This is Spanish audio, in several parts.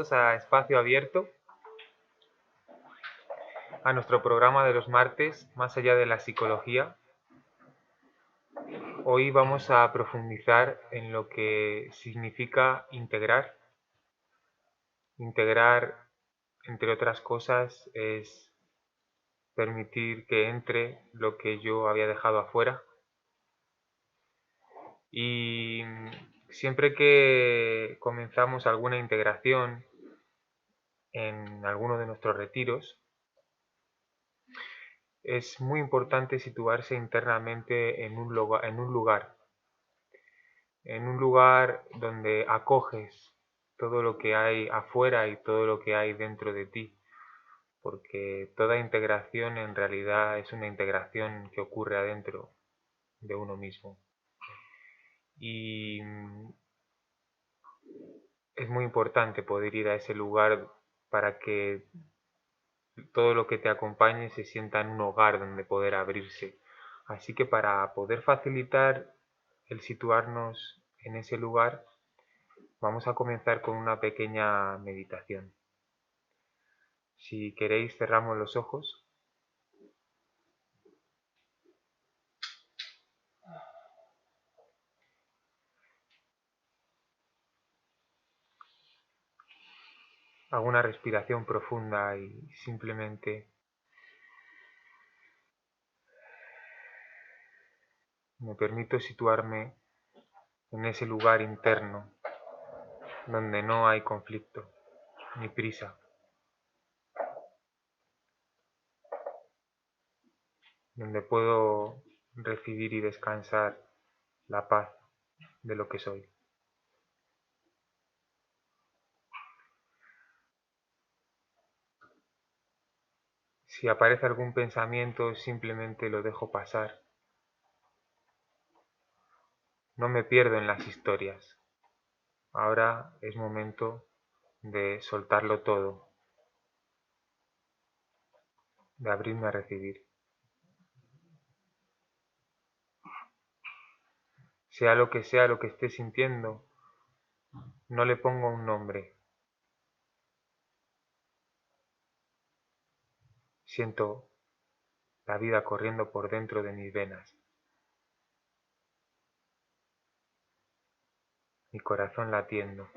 todos a Espacio Abierto, a nuestro programa de los martes, Más allá de la psicología. Hoy vamos a profundizar en lo que significa integrar. Integrar, entre otras cosas, es permitir que entre lo que yo había dejado afuera. Y siempre que comenzamos alguna integración en alguno de nuestros retiros, es muy importante situarse internamente en un lugar donde acoges todo lo que hay afuera y todo lo que hay dentro de ti, porque toda integración en realidad es una integración que ocurre adentro de uno mismo. Y es muy importante poder ir a ese lugar para que todo lo que te acompañe se sienta en un hogar donde poder abrirse. Así que para poder facilitar el situarnos en ese lugar, vamos a comenzar con una pequeña meditación. Si queréis, cerramos los ojos. Hago una respiración profunda y simplemente me permito situarme en ese lugar interno donde no hay conflicto ni prisa, donde puedo recibir y descansar la paz de lo que soy. Si aparece algún pensamiento, simplemente lo dejo pasar. No me pierdo en las historias. Ahora es momento de soltarlo todo, de abrirme a recibir. Sea lo que esté sintiendo, no le pongo un nombre. Siento la vida corriendo por dentro de mis venas. Mi corazón latiendo.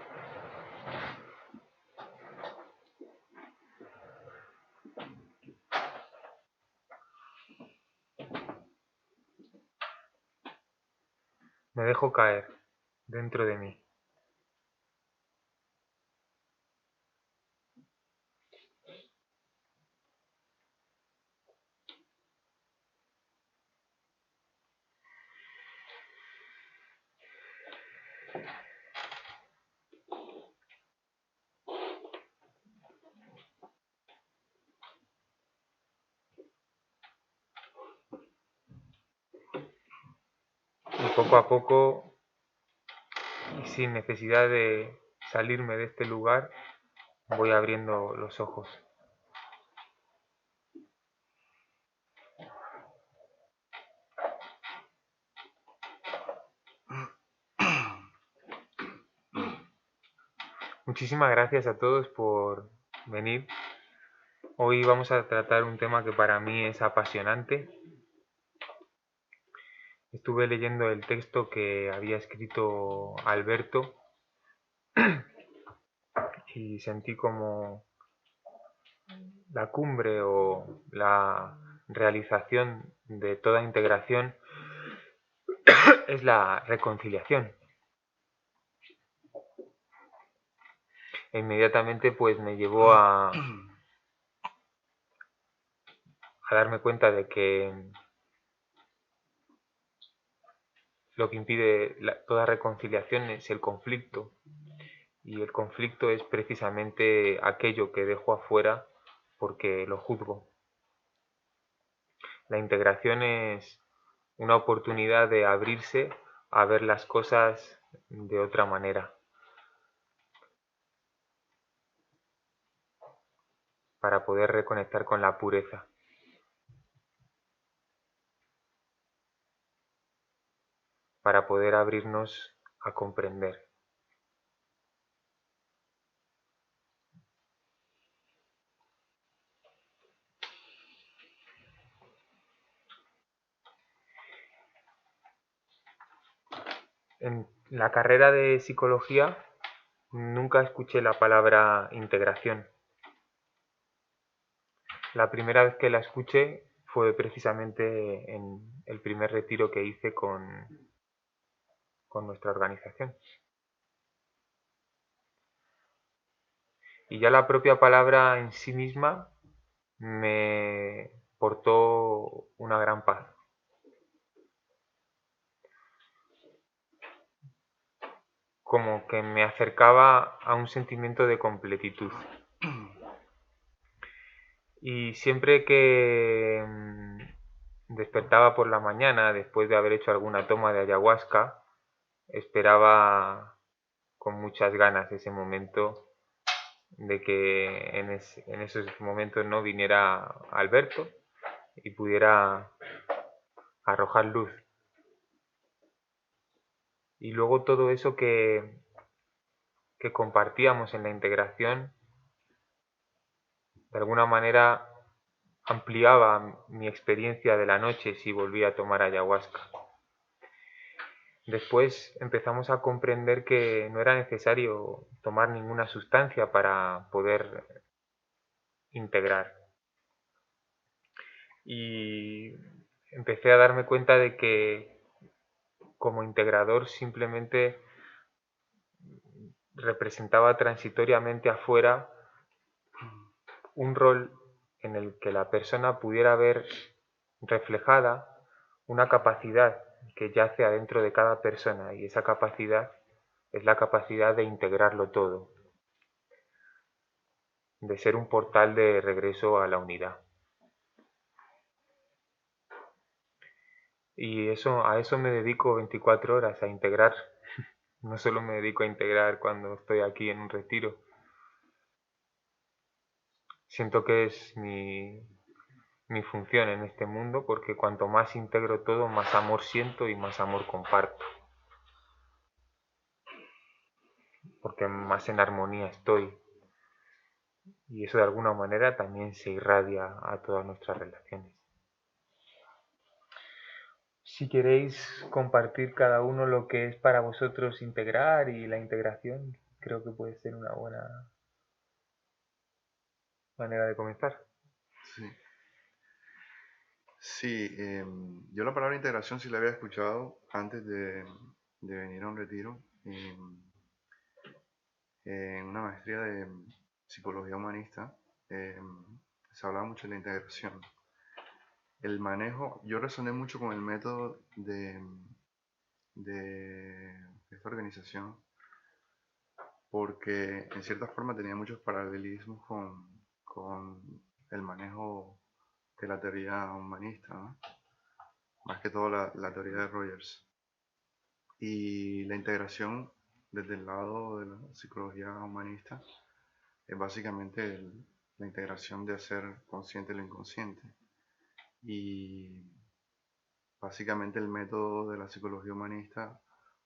Me dejo caer dentro de mí. Y poco a poco, y sin necesidad de salirme de este lugar, voy abriendo los ojos. Muchísimas gracias a todos por venir. Hoy vamos a tratar un tema que para mí es apasionante. Estuve leyendo el texto que había escrito Alberto y sentí como la cumbre o la realización de toda integración es la reconciliación. E inmediatamente pues me llevó a darme cuenta de que lo que impide toda reconciliación es el conflicto. Y el conflicto es precisamente aquello que dejo afuera porque lo juzgo. La integración es una oportunidad de abrirse a ver las cosas de otra manera, para poder reconectar con la pureza, para poder abrirnos a comprender. En la carrera de psicología nunca escuché la palabra integración. La primera vez que la escuché fue precisamente en el primer retiro que hice con nuestra organización. Y ya la propia palabra en sí misma me portó una gran paz. Como que me acercaba a un sentimiento de completitud. Y siempre que despertaba por la mañana, después de haber hecho alguna toma de ayahuasca, esperaba con muchas ganas ese momento de que en esos momentos no viniera Alberto y pudiera arrojar luz. Y luego todo eso que compartíamos en la integración, de alguna manera ampliaba mi experiencia de la noche si volvía a tomar ayahuasca. Después empezamos a comprender que no era necesario tomar ninguna sustancia para poder integrar. Y empecé a darme cuenta de que como integrador simplemente representaba transitoriamente afuera un rol en el que la persona pudiera ver reflejada una capacidad que yace adentro de cada persona, y esa capacidad es la capacidad de integrarlo todo, de ser un portal de regreso a la unidad. Y a eso me dedico 24 horas, a integrar. No solo me dedico a integrar cuando estoy aquí en un retiro. Siento que es mi función en este mundo, porque cuanto más integro todo, más amor siento y más amor comparto. Porque más en armonía estoy. Y eso de alguna manera también se irradia a todas nuestras relaciones. Si queréis compartir cada uno lo que es para vosotros integrar y la integración, creo que puede ser una buena manera de comenzar. Sí, sí, yo la palabra integración sí la había escuchado antes de venir a un retiro en una maestría de psicología humanista. Se hablaba mucho de la integración. El manejo, yo resoné mucho con el método de esta organización porque en cierta forma tenía muchos paralelismos con el manejo de la teoría humanista, ¿no? Más que todo la teoría de Rogers. Y la integración desde el lado de la psicología humanista es básicamente la integración de hacer consciente lo inconsciente. Y básicamente el método de la psicología humanista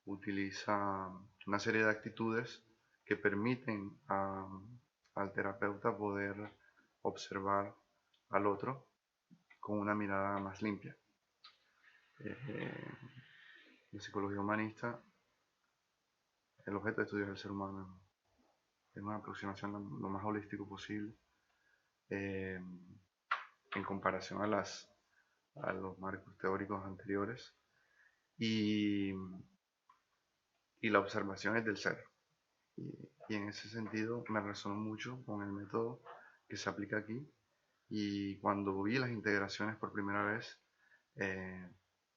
utiliza una serie de actitudes que permiten al terapeuta poder observar al otro con una mirada más limpia. La psicología humanista, el objeto de estudio es el ser humano, es una aproximación lo más holístico posible eh, en comparación a los marcos teóricos anteriores y, y la observación es del ser. Y en ese sentido me resonó mucho con el método que se aplica aquí y cuando vi las integraciones por primera vez eh,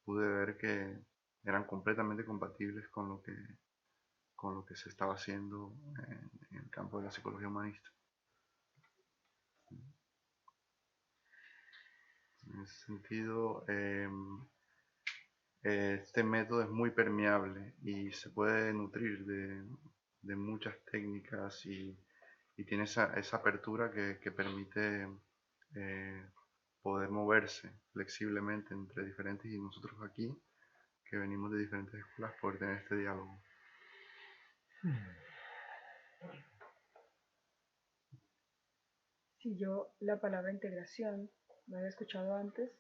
pude ver que eran completamente compatibles con lo que se estaba haciendo en el campo de la psicología humanista. En ese sentido, este método es muy permeable y se puede nutrir de muchas técnicas y tiene esa apertura que permite eh, poder moverse flexiblemente entre diferentes y nosotros aquí, que venimos de diferentes escuelas, poder tener este diálogo. Si yo la palabra integración la había escuchado antes,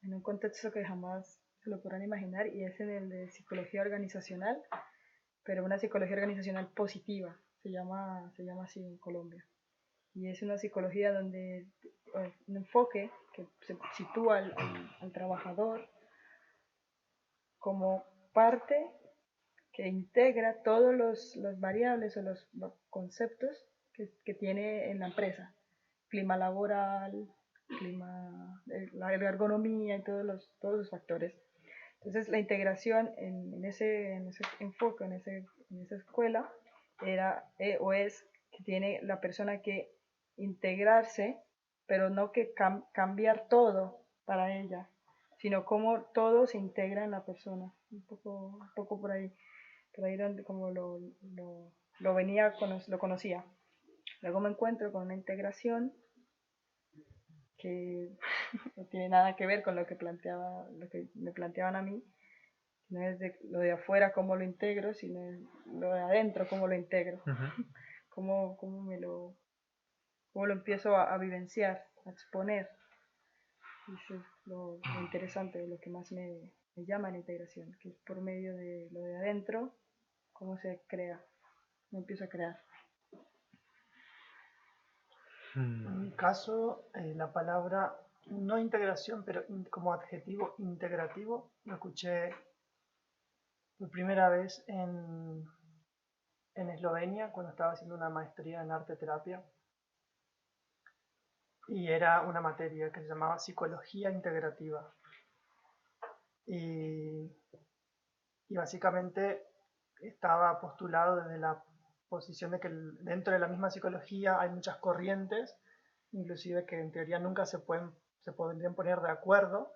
en un contexto que jamás se lo podrán imaginar, y es en el de psicología organizacional, pero una psicología organizacional positiva, se llama así en Colombia. Y es una psicología donde un enfoque que se sitúa al trabajador como parte que integra todos los variables o los conceptos que tiene en la empresa. Clima laboral, la ergonomía y todos los factores. Entonces la integración en ese enfoque, en esa escuela, era o es que tiene la persona que integrarse, pero no que cambiar todo para ella, sino cómo todo se integra en la persona. Un poco por ahí donde como lo venía, lo conocía. Luego me encuentro con una integración que no tiene nada que ver con lo que me planteaban a mí. No es lo de afuera cómo lo integro, sino lo de adentro cómo lo integro. Cómo lo empiezo a vivenciar, a exponer. Y eso es lo interesante, lo que más me llama la integración, que es por medio de lo de adentro, cómo se crea, cómo empiezo a crear. En mi caso, la palabra, no integración, pero como adjetivo integrativo, lo escuché por primera vez en Eslovenia, cuando estaba haciendo una maestría en arte terapia. Y era una materia que se llamaba psicología integrativa. Y básicamente estaba postulado desde la posición de que dentro de la misma psicología hay muchas corrientes, inclusive que en teoría nunca se podrían poner de acuerdo,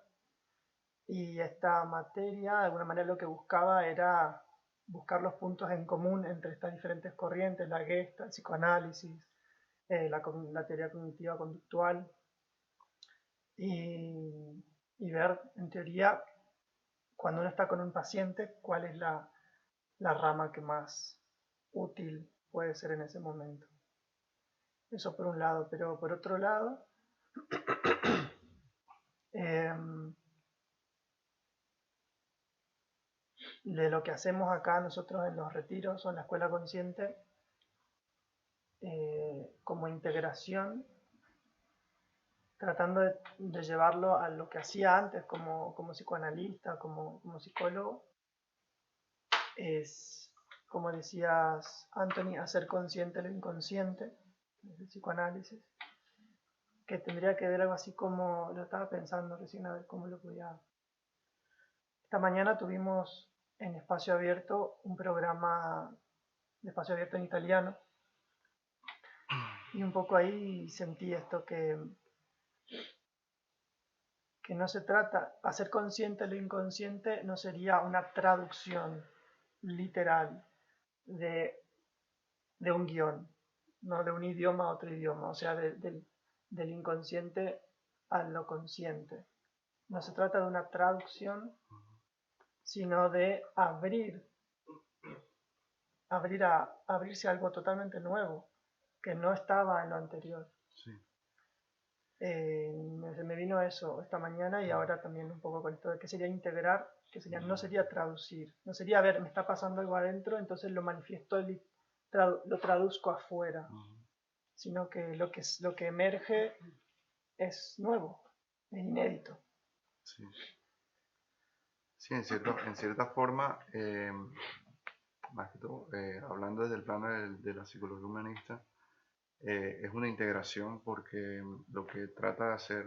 y esta materia de alguna manera lo que buscaba era buscar los puntos en común entre estas diferentes corrientes, la Gestalt, el psicoanálisis, la teoría cognitiva conductual, y ver en teoría cuando uno está con un paciente cuál es la rama que más útil puede ser en ese momento. Eso por un lado, pero por otro lado, de lo que hacemos acá nosotros en los retiros o en la escuela consciente, como integración, tratando de llevarlo a lo que hacía antes como psicoanalista, como psicólogo, es, como decías, Anthony, hacer consciente lo inconsciente, el psicoanálisis, que tendría que ver algo así como, lo estaba pensando recién a ver cómo lo podía. Esta mañana tuvimos en Espacio Abierto un programa de Espacio Abierto en italiano, y un poco ahí sentí esto que no se trata, hacer consciente lo inconsciente no sería una traducción literal de un guión, no de un idioma a otro idioma, o sea, del inconsciente a lo consciente. No se trata de una traducción, sino de abrirse a algo totalmente nuevo, que no estaba en lo anterior. Sí. Se me vino eso esta mañana, y ahora también un poco con esto de que sería integrar, que sería, no sería traducir, no sería, a ver, me está pasando algo adentro, entonces lo manifiesto, lo traduzco afuera, sino que lo que emerge es nuevo, es inédito. Sí, sí, en cierta forma, más que todo, hablando desde el plano de la psicología humanista, es una integración porque lo que trata de hacer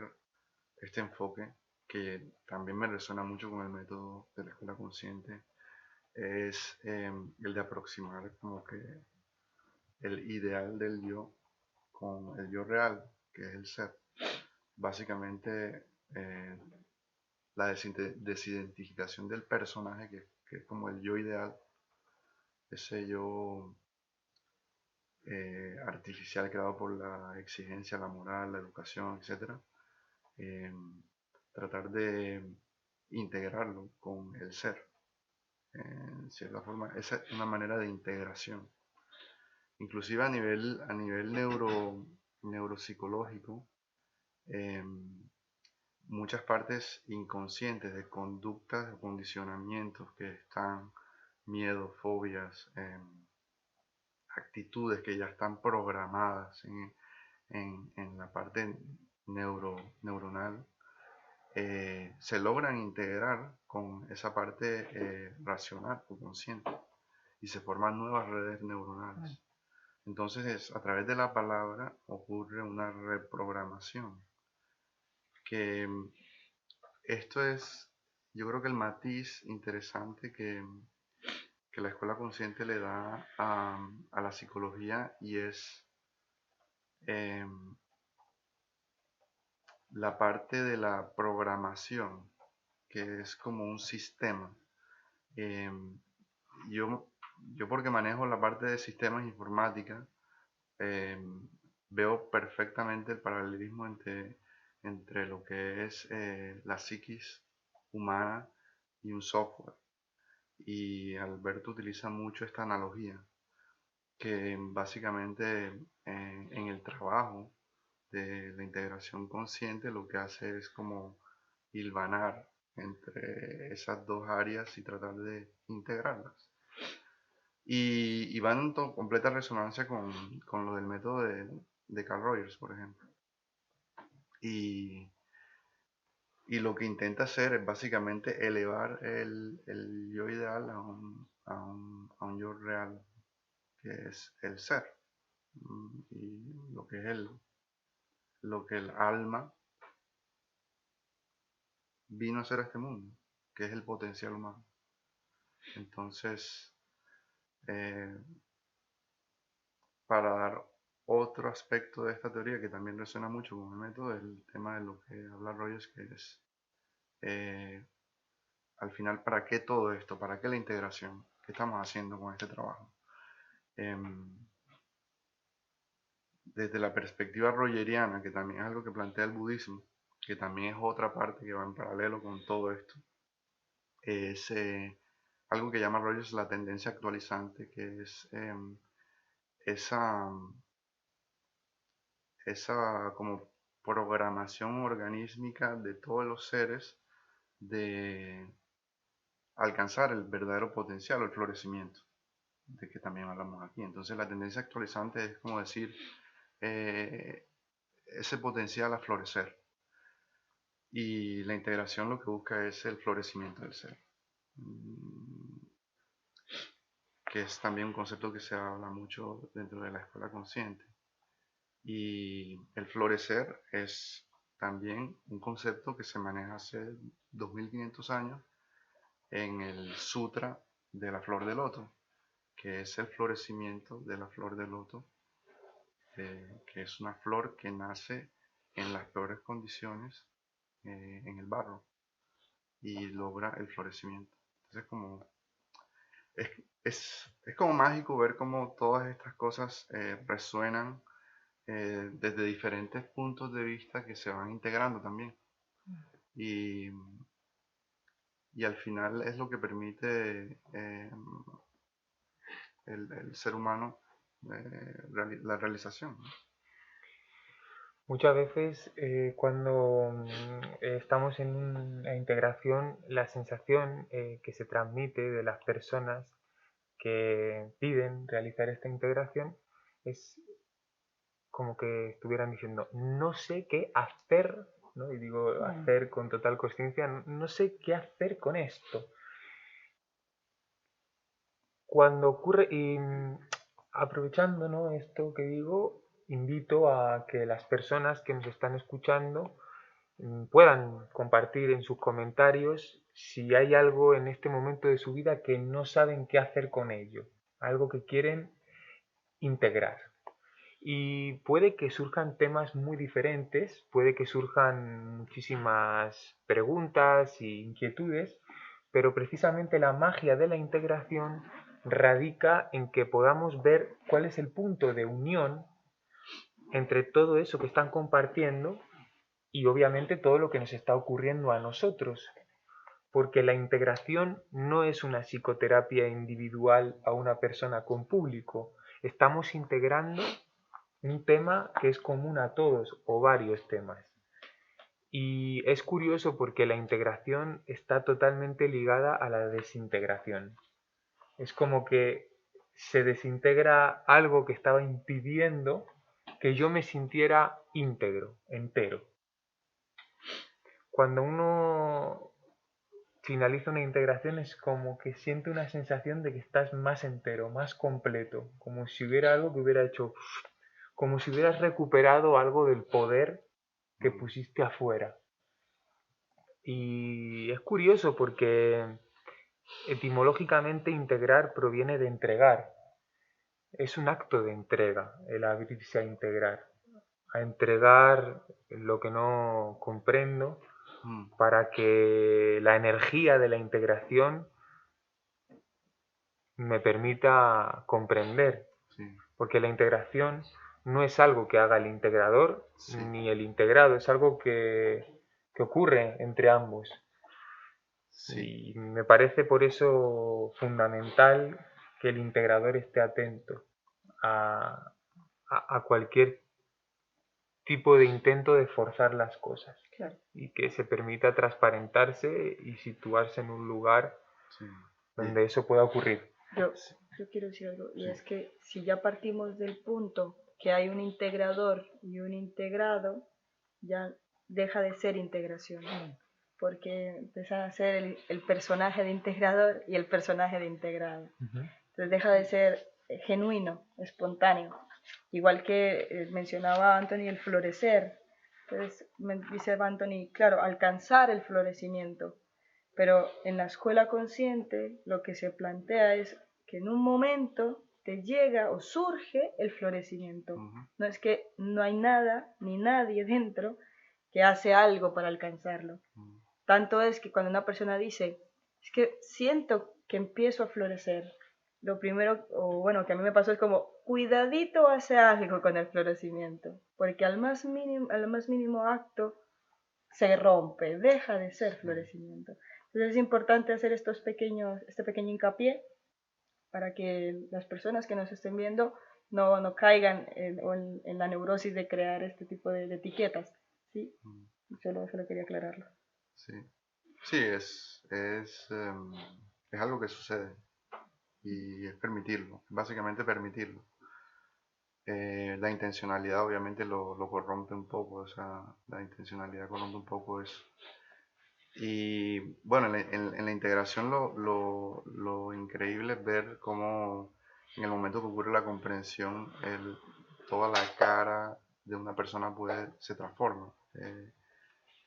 este enfoque, que también me resuena mucho con el método de la escuela consciente, es el de aproximar como que el ideal del yo con el yo real, que es el ser. Básicamente, la desidentificación del personaje, que es como el yo ideal, ese yo artificial creado por la exigencia, la moral, la educación, etc. Tratar de integrarlo con el ser. En cierta forma, esa es una manera de integración. Inclusive a nivel neuropsicológico, muchas partes inconscientes de conductas o condicionamientos que están, miedo, fobias, actitudes que ya están programadas en la parte neuronal, se logran integrar con esa parte racional o consciente y se forman nuevas redes neuronales. Entonces, a través de la palabra ocurre una reprogramación. Que esto es, yo creo que el matiz interesante que la escuela consciente le da a la psicología, y es la parte de la programación, que es como un sistema. Yo porque manejo la parte de sistemas informática, veo perfectamente el paralelismo entre lo que es la psiquis humana y un software. Y Alberto utiliza mucho esta analogía, que básicamente en el trabajo de la integración consciente lo que hace es como hilvanar entre esas dos áreas y tratar de integrarlas. Y va en completa resonancia con lo del método de Carl Rogers, por ejemplo. Y lo que intenta hacer es básicamente elevar el yo ideal a un yo real, que es el ser. Y lo que es lo que el alma vino a ser a este mundo, que es el potencial humano. Entonces, para dar otro aspecto de esta teoría que también resuena mucho con el método, el tema de lo que habla Rogers, que es al final, ¿para qué todo esto? ¿Para qué la integración? ¿Qué estamos haciendo con este trabajo? Desde la perspectiva rogeriana, que también es algo que plantea el budismo, que también es otra parte que va en paralelo con todo esto, es algo que llama Rogers la tendencia actualizante, que es esa como programación organísmica de todos los seres de alcanzar el verdadero potencial o el florecimiento, de que también hablamos aquí. Entonces la tendencia actualizante es como decir ese potencial a florecer, y la integración lo que busca es el florecimiento del ser, que es también un concepto que se habla mucho dentro de la escuela consciente. Y el florecer es también un concepto que se maneja hace 2500 años en el Sutra de la Flor de Loto, que es el florecimiento de la flor de loto, que es una flor que nace en las peores condiciones, en el barro, y logra el florecimiento. Entonces es como mágico ver cómo todas estas cosas resuenan desde diferentes puntos de vista que se van integrando también. Y al final es lo que permite el ser humano la realización, ¿no? Muchas veces cuando estamos en una integración, la sensación que se transmite de las personas que piden realizar esta integración es como que estuvieran diciendo, no sé qué hacer, ¿no? Y digo hacer con total consciencia, no sé qué hacer con esto. Cuando ocurre, y aprovechando, ¿no?, esto que digo, invito a que las personas que nos están escuchando puedan compartir en sus comentarios si hay algo en este momento de su vida que no saben qué hacer con ello, algo que quieren integrar. Y puede que surjan temas muy diferentes, puede que surjan muchísimas preguntas e inquietudes, pero precisamente la magia de la integración radica en que podamos ver cuál es el punto de unión entre todo eso que están compartiendo y obviamente todo lo que nos está ocurriendo a nosotros. Porque la integración no es una psicoterapia individual a una persona con público. Estamos integrando un tema que es común a todos o varios temas. Y es curioso porque la integración está totalmente ligada a la desintegración. Es como que se desintegra algo que estaba impidiendo que yo me sintiera íntegro, entero. Cuando uno finaliza una integración es como que siente una sensación de que estás más entero, más completo, como si hubiera algo que hubiera hecho, como si hubieras recuperado algo del poder que pusiste afuera. Y es curioso porque etimológicamente integrar proviene de entregar. Es un acto de entrega el abrirse a entregar lo que no comprendo para que la energía de la integración me permita comprender. Sí, Porque la integración no es algo que haga el integrador sí, ni el integrado, es algo que ocurre entre ambos. sí, Y me parece por eso fundamental que el integrador esté atento a cualquier tipo de intento de forzar las cosas Claro. y que se permita transparentarse y situarse en un lugar sí. donde eso pueda ocurrir. Yo quiero decir algo, y Sí. es que si ya partimos del punto que hay un integrador y un integrado, ya deja de ser integración, porque empieza a ser el personaje de integrador y el personaje de integrado. Entonces deja de ser genuino, espontáneo. Igual que mencionaba Anthony el florecer. Entonces dice Anthony, claro, alcanzar el florecimiento. Pero en la escuela consciente lo que se plantea es que en un momento te llega o surge el florecimiento. No es que no hay nada ni nadie dentro que hace algo para alcanzarlo. Tanto es que cuando una persona dice, es que siento que empiezo a florecer, lo primero, o bueno, que a mí me pasó es como, cuidadito hace algo con el florecimiento, porque al más mínimo acto se rompe, deja de ser florecimiento. Entonces es importante hacer este pequeño hincapié para que las personas que nos estén viendo no caigan en la neurosis de crear este tipo de etiquetas. ¿Sí? Solo quería aclararlo. Sí, sí, es algo que sucede y es permitirlo, básicamente permitirlo. La intencionalidad obviamente lo corrompe un poco, o sea, la intencionalidad corrompe un poco eso. Y bueno, en la integración lo increíble es ver cómo en el momento que ocurre la comprensión, toda la cara de una persona se transforma.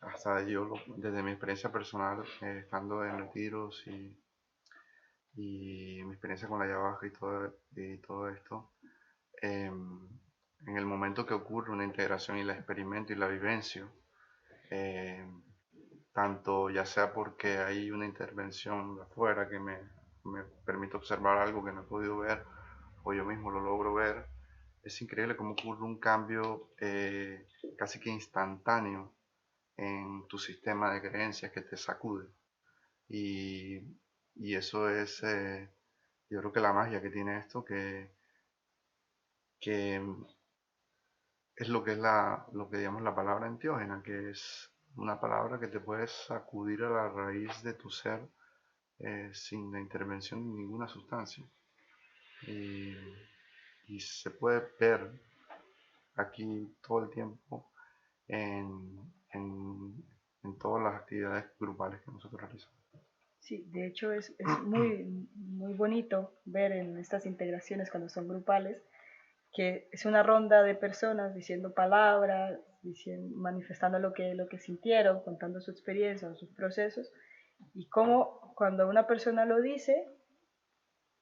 Hasta yo, desde mi experiencia personal, estando en retiros y mi experiencia con la ayahuasca y todo esto, en el momento que ocurre una integración y la experimento y la vivencio, tanto ya sea porque hay una intervención de afuera que me permite observar algo que no he podido ver, o yo mismo lo logro ver, es increíble cómo ocurre un cambio casi que instantáneo en tu sistema de creencias que te sacude. Y, y eso es, yo creo que la magia que tiene esto, que es lo que es lo que digamos la palabra enteógena, que es una palabra que te puede sacudir a la raíz de tu ser sin la intervención de ninguna sustancia. Y se puede ver aquí todo el tiempo en todas las actividades grupales que nosotros realizamos. Sí, de hecho es muy bonito ver en estas integraciones cuando son grupales que es una ronda de personas diciendo palabras, manifestando lo que sintieron, contando su experiencia, sus procesos, y cómo cuando una persona lo dice,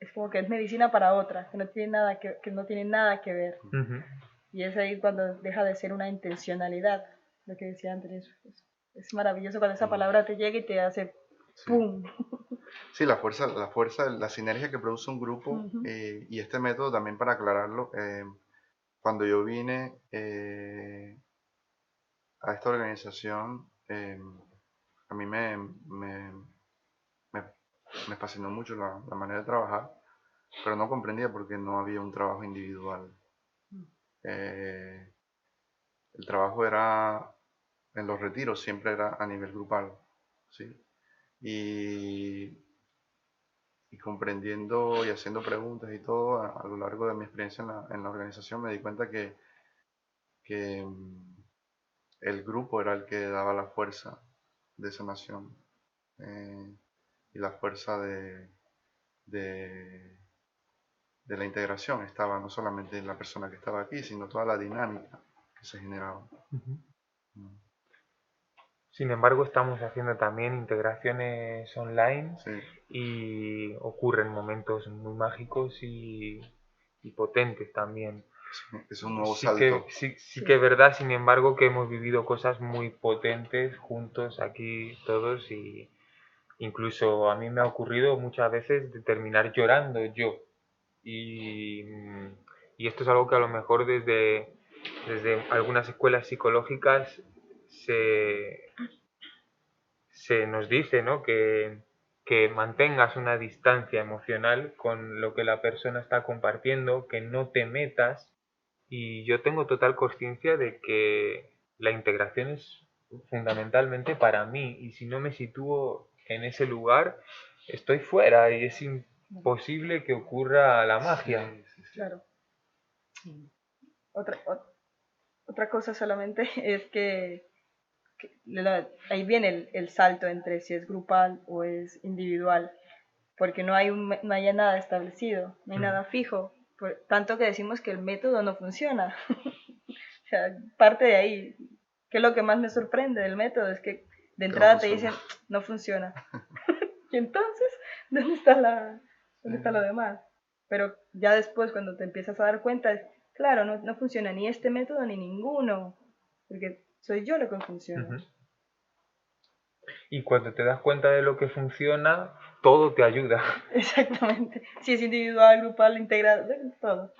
es como que es medicina para otra, que no tiene nada que ver. Y es ahí cuando deja de ser una intencionalidad, lo que decía antes. Es maravilloso cuando esa palabra te llega y te hace ¡pum! Sí, la sinergia que produce un grupo y este método también para aclararlo. Cuando yo vine a esta organización, a mí me fascinó mucho la manera de trabajar, pero no comprendía por qué no había un trabajo individual. El trabajo era en los retiros siempre era a nivel grupal, ¿sí? Y comprendiendo y haciendo preguntas y todo, a lo largo de mi experiencia en la organización me di cuenta que el grupo era el que daba la fuerza de esa nación, y la fuerza de, de la integración estaba no solamente en la persona que estaba aquí, sino toda la dinámica que se generaba. Mm. Sin embargo, estamos haciendo también integraciones online Sí, y ocurren momentos muy mágicos y potentes también. es un nuevo Sí salto. sí que es verdad, sin embargo, que hemos vivido cosas muy potentes juntos aquí todos y incluso a mí me ha ocurrido muchas veces de terminar llorando yo. Y, y esto es algo que a lo mejor desde algunas escuelas psicológicas se nos dice, ¿no? Que mantengas una distancia emocional con lo que la persona está compartiendo, que no te metas. Y yo tengo total conciencia de que la integración es fundamentalmente para mí. Y si no me sitúo en ese lugar, estoy fuera y es imposible que ocurra la magia. Sí, sí, sí. Claro. Otra cosa solamente es que ahí viene el salto entre si es grupal o es individual, porque no hay nada establecido, no hay nada fijo, tanto que decimos que el método no funciona. O sea, parte de ahí. Que es lo que más me sorprende del método es que de entrada te dicen no funciona. Y entonces, ¿dónde está lo demás? Pero ya después, cuando te empiezas a dar cuenta, claro, no funciona ni este método ni ninguno, porque soy yo lo que funciona. Uh-huh. Y cuando te das cuenta de lo que funciona, todo te ayuda. Exactamente. Si es individual, grupal, integrado, todo.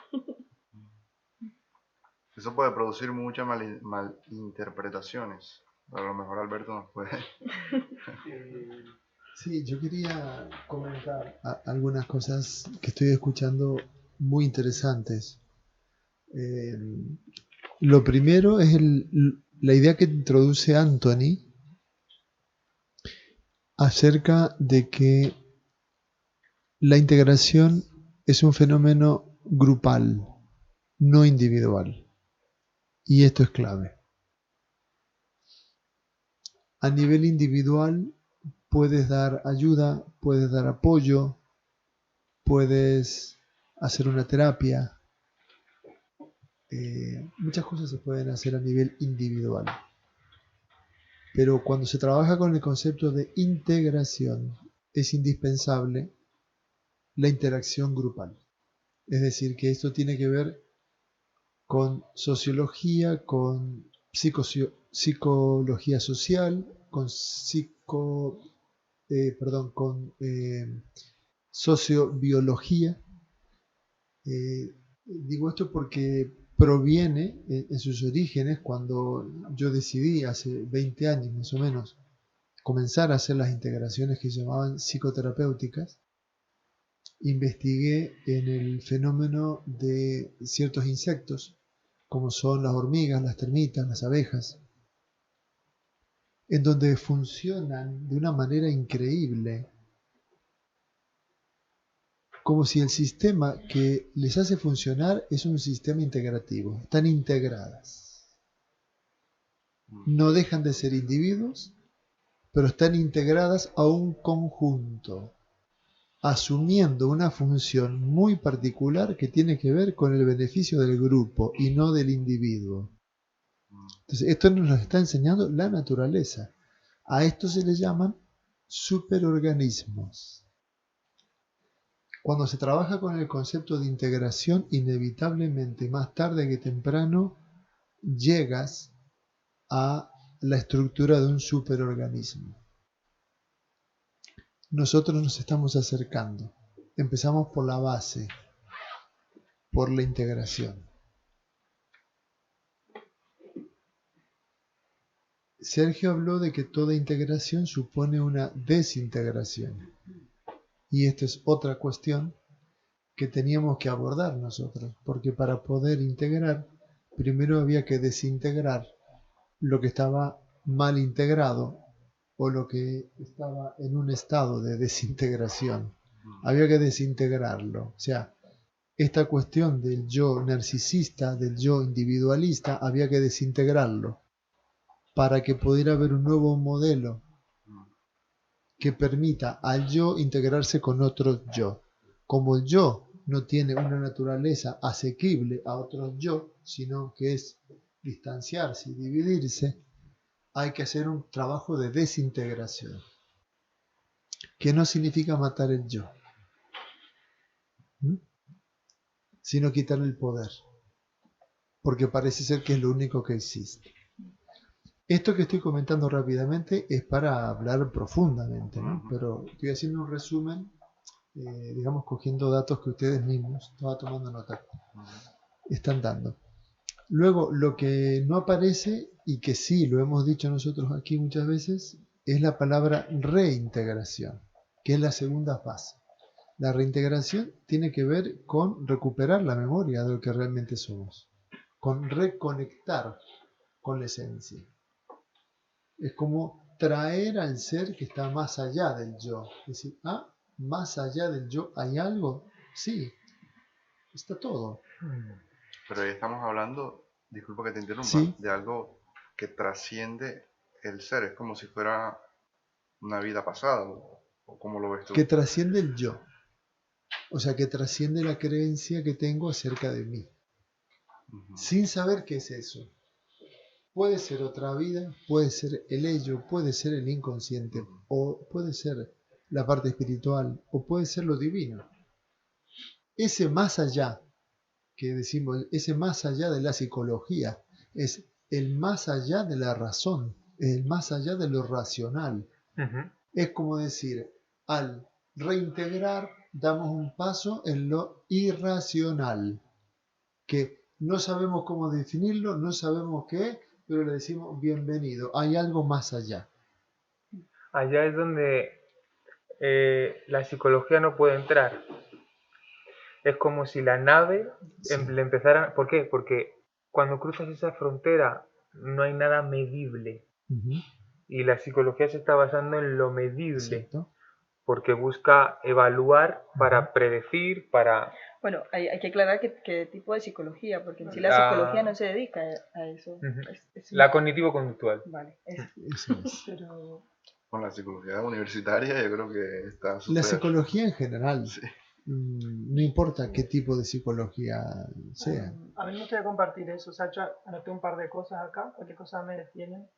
Eso puede producir muchas malinterpretaciones. A lo mejor Alberto nos puede. Sí, yo quería comentar algunas cosas que estoy escuchando muy interesantes. Lo primero es la idea que introduce Anthony acerca de que la integración es un fenómeno grupal, no individual. Y esto es clave. A nivel individual puedes dar ayuda, puedes dar apoyo, puedes hacer una terapia. Muchas cosas se pueden hacer a nivel individual. Pero cuando se trabaja con el concepto de integración, es indispensable la interacción grupal. Es decir, que esto tiene que ver con sociología, con psicología social, con sociobiología. Digo esto porque proviene en sus orígenes cuando yo decidí hace 20 años más o menos comenzar a hacer las integraciones que llamaban psicoterapéuticas. Investigué en el fenómeno de ciertos insectos como son las hormigas, las termitas, las abejas, en donde funcionan de una manera increíble, como si el sistema que les hace funcionar es un sistema integrativo. Están integradas. No dejan de ser individuos, pero están integradas a un conjunto, asumiendo una función muy particular que tiene que ver con el beneficio del grupo y no del individuo. Entonces, esto nos está enseñando la naturaleza. A esto se le llaman superorganismos. Cuando se trabaja con el concepto de integración, inevitablemente, más tarde que temprano, llegas a la estructura de un superorganismo. Nosotros nos estamos acercando. Empezamos por la base, por la integración. Sergio habló de que toda integración supone una desintegración. Y esta es otra cuestión que teníamos que abordar nosotros, porque para poder integrar, primero había que desintegrar lo que estaba mal integrado o lo que estaba en un estado de desintegración. Había que desintegrarlo. O sea, esta cuestión del yo narcisista, del yo individualista, había que desintegrarlo para que pudiera haber un nuevo modelo que permita al yo integrarse con otro yo. Como el yo no tiene una naturaleza asequible a otros yo, sino que es distanciarse y dividirse, hay que hacer un trabajo de desintegración, que no significa matar el yo, sino quitarle el poder, porque parece ser que es lo único que existe. Esto que estoy comentando rápidamente es para hablar profundamente, ¿no? Pero estoy haciendo un resumen, digamos, cogiendo datos que ustedes mismos, estaba tomando nota, están dando. Luego, lo que no aparece, y que sí lo hemos dicho nosotros aquí muchas veces, es la palabra reintegración, que es la segunda fase. La reintegración tiene que ver con recuperar la memoria de lo que realmente somos, con reconectar con la esencia. Es como traer al ser que está más allá del yo. Es decir, más allá del yo hay algo. Sí, está todo. Pero ahí estamos hablando, disculpa que te interrumpa, Sí. de algo que trasciende el ser. Es como si fuera una vida pasada, o ¿cómo lo ves tú? Que trasciende el yo. O sea, que trasciende la creencia que tengo acerca de mí. Sin saber qué es eso. Puede ser otra vida, puede ser el ello, puede ser el inconsciente, o puede ser la parte espiritual, o puede ser lo divino. Ese más allá, que decimos, ese más allá de la psicología, es el más allá de la razón, es el más allá de lo racional. Es como decir, al reintegrar, damos un paso en lo irracional, que no sabemos cómo definirlo, no sabemos qué es, pero le decimos bienvenido, hay algo más allá. Allá es donde la psicología no puede entrar. Es como si la nave le empezara... ¿Por qué? Porque cuando cruzas esa frontera no hay nada medible. Y la psicología se está basando en lo medible. ¿Cierto? Porque busca evaluar para predecir, para... Bueno, hay que aclarar qué tipo de psicología, porque en sí la psicología no se dedica a eso. La cognitivo-conductual. Vale, Eso es. pero... Con la psicología universitaria yo creo que está súper... La psicología en general, Sí. no importa qué tipo de psicología sea. A mí me gustaría compartir eso. O sea, yo anoté un par de cosas acá, cualquier cosa me detienen.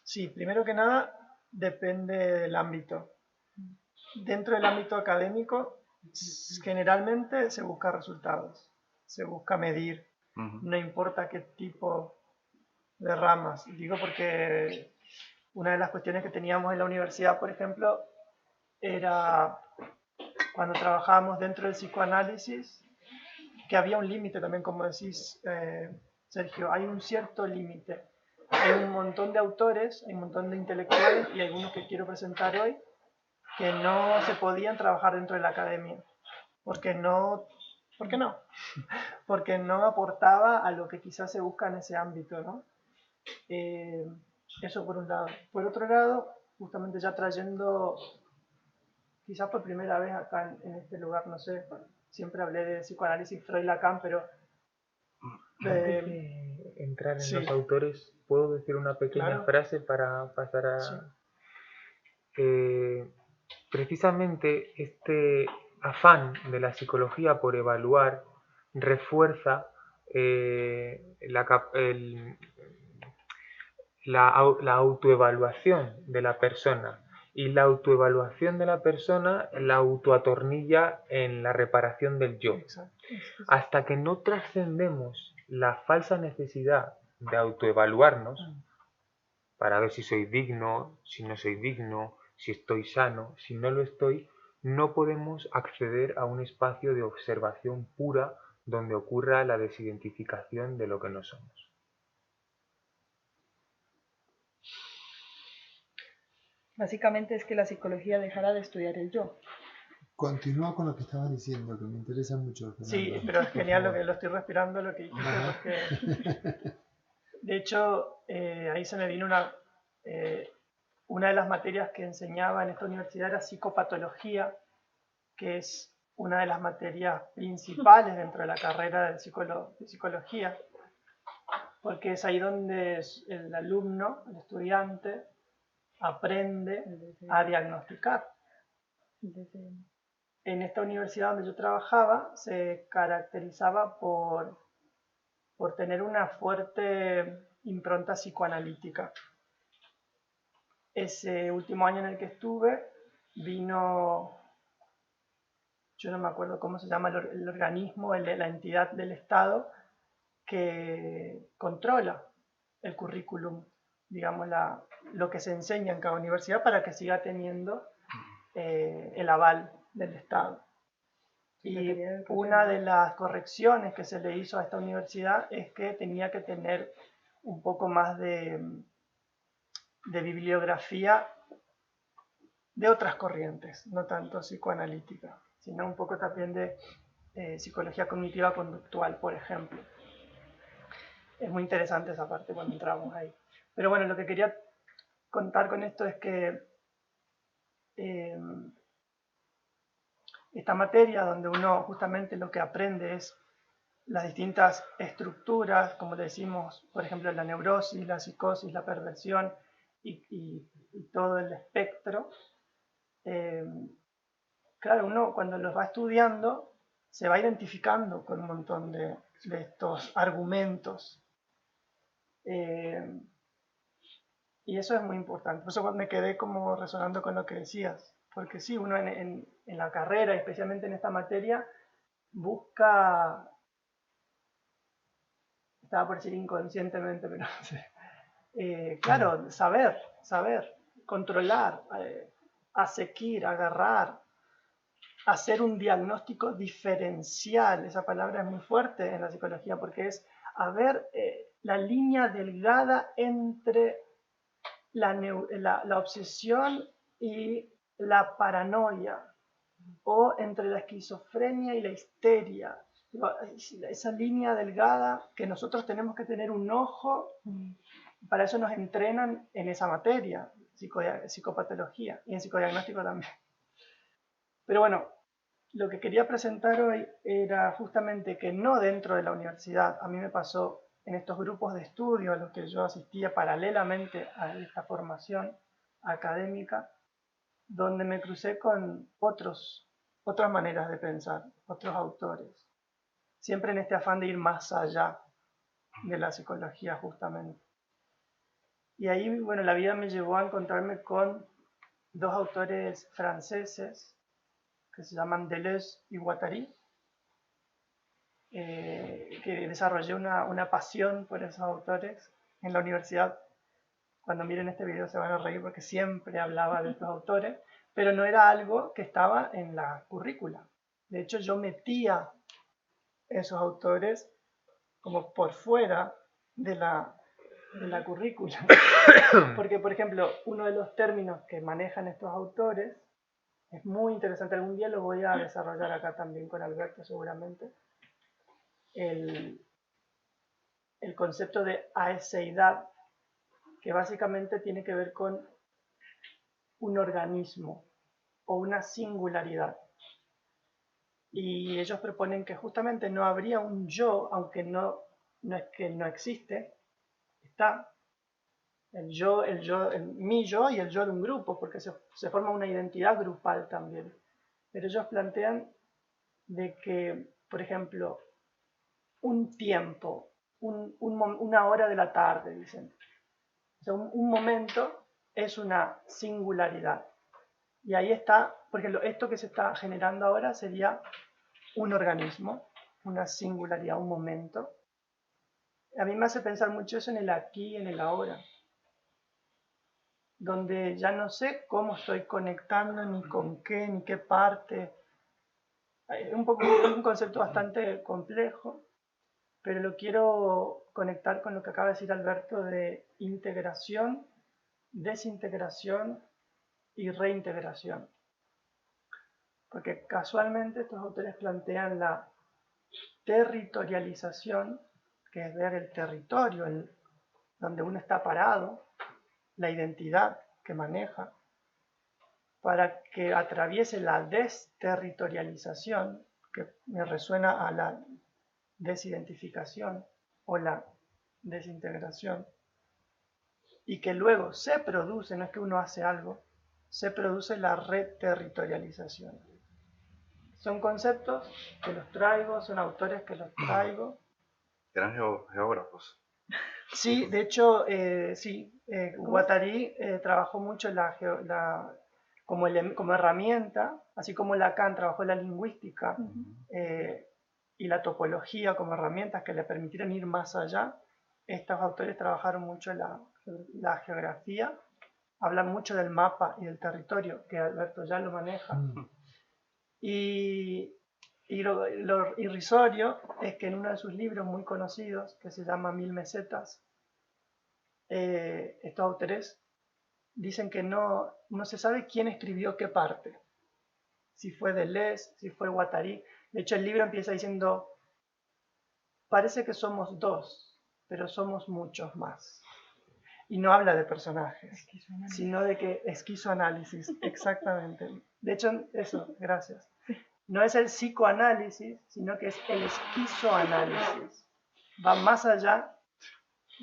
Sí, primero que nada, depende del ámbito. Dentro del ámbito académico, generalmente se busca resultados, se busca medir, no importa qué tipo de ramas. Digo porque una de las cuestiones que teníamos en la universidad, por ejemplo, era cuando trabajábamos dentro del psicoanálisis, que había un límite también, como decís, Sergio, hay un cierto límite. Hay un montón de autores, hay un montón de intelectuales y algunos que quiero presentar hoy que no se podían trabajar dentro de la academia. ¿Por qué no? Porque no aportaba a lo que quizás se busca en ese ámbito, ¿no? Eso por un lado. Por otro lado, justamente ya trayendo, quizás por primera vez acá en este lugar, no sé, siempre hablé de psicoanálisis Freud-Lacan, pero... Antes de entrar en los autores, ¿puedo decir una pequeña frase para pasar a...? Sí. Precisamente este afán de la psicología por evaluar refuerza la autoevaluación de la persona, y la autoevaluación de la persona la autoatornilla en la reparación del yo. Hasta que no trascendemos la falsa necesidad de autoevaluarnos para ver si soy digno, si no soy digno, si estoy sano, si no lo estoy, no podemos acceder a un espacio de observación pura donde ocurra la desidentificación de lo que no somos. Básicamente es que la psicología dejará de estudiar el yo. Continúa con lo que estabas diciendo, que me interesa mucho. Fernando. Sí, pero es genial lo que lo estoy respirando, lo que dijiste, porque De hecho, ahí se me vino una de las materias que enseñaba en esta universidad era psicopatología, que es una de las materias principales dentro de la carrera de psicología, porque es ahí donde el alumno, el estudiante, aprende a diagnosticar. En esta universidad donde yo trabajaba se caracterizaba por tener una fuerte impronta psicoanalítica. Ese último año en el que estuve vino, yo no me acuerdo cómo se llama el organismo, la entidad del Estado que controla el currículum, digamos, lo que se enseña en cada universidad para que siga teniendo el aval del Estado. Y una de las correcciones que se le hizo a esta universidad es que tenía que tener un poco más de bibliografía de otras corrientes, no tanto psicoanalítica, sino un poco también de psicología cognitiva conductual, por ejemplo. Es muy interesante esa parte cuando entramos ahí. Pero bueno, lo que quería contar con esto es que esta materia donde uno justamente lo que aprende es las distintas estructuras, como decimos, por ejemplo, la neurosis, la psicosis, la perversión y todo el espectro. Claro, uno cuando los va estudiando se va identificando con un montón de estos argumentos. Y eso es muy importante. Por eso me quedé como resonando con lo que decías. Porque sí, uno en la carrera, especialmente en esta materia, busca, estaba por decir inconscientemente, pero no sé. Claro, saber, controlar, asequir, agarrar, hacer un diagnóstico diferencial. Esa palabra es muy fuerte en la psicología porque es la línea delgada entre la obsesión y la paranoia, o entre la esquizofrenia y la histeria. Esa línea delgada que nosotros tenemos que tener un ojo, para eso nos entrenan en esa materia, psicopatología, y en psicodiagnóstico también. Pero bueno, lo que quería presentar hoy era justamente que no dentro de la universidad, a mí me pasó en estos grupos de estudio a los que yo asistía paralelamente a esta formación académica, donde me crucé con otras maneras de pensar, otros autores, siempre en este afán de ir más allá de la psicología justamente. Y ahí, bueno, la vida me llevó a encontrarme con dos autores franceses que se llaman Deleuze y Guattari, que desarrollé una pasión por esos autores en la universidad. Cuando miren este video se van a reír porque siempre hablaba de estos autores, pero no era algo que estaba en la currícula. De hecho, yo metía esos autores como por fuera de la currícula. Porque, por ejemplo, uno de los términos que manejan estos autores es muy interesante. Algún día lo voy a desarrollar acá también con Alberto seguramente. El concepto de aeseidad, que básicamente tiene que ver con un organismo o una singularidad. Y ellos proponen que justamente no habría un yo, aunque no es que no existe, está mi yo y el yo de un grupo, porque se forma una identidad grupal también. Pero ellos plantean de que, por ejemplo, un tiempo, una hora de la tarde, dicen. O sea, un momento es una singularidad. Y ahí está, por ejemplo, esto que se está generando ahora sería un organismo, una singularidad, un momento. A mí me hace pensar mucho eso en el aquí y en el ahora, donde ya no sé cómo estoy conectando, ni con qué, ni qué parte. Es un concepto bastante complejo, pero lo quiero conectar con lo que acaba de decir Alberto de integración, desintegración y reintegración. Porque casualmente estos autores plantean la territorialización, que es ver el territorio, donde uno está parado, la identidad que maneja, para que atraviese la desterritorialización, que me resuena a la desidentificación o la desintegración, y que luego se produce, no es que uno hace algo, se produce la reterritorialización. Son conceptos que los traigo, son autores que los traigo. Eran geógrafos. Sí, de hecho, Guattari trabajó mucho como herramienta, así como Lacan trabajó la lingüística y la topología como herramientas que le permitieron ir más allá. Estos autores trabajaron mucho la geografía, hablan mucho del mapa y del territorio, que Alberto ya lo maneja. Y lo irrisorio es que en uno de sus libros muy conocidos, que se llama 1000 mesetas, estos autores dicen que no se sabe quién escribió qué parte. Si fue Deleuze, si fue Guattari. De hecho, el libro empieza diciendo, parece que somos dos, pero somos muchos más. Y no habla de personajes, sino de que esquizoanálisis, exactamente. De hecho, eso, gracias. No es el psicoanálisis, sino que es el esquizoanálisis. Va más allá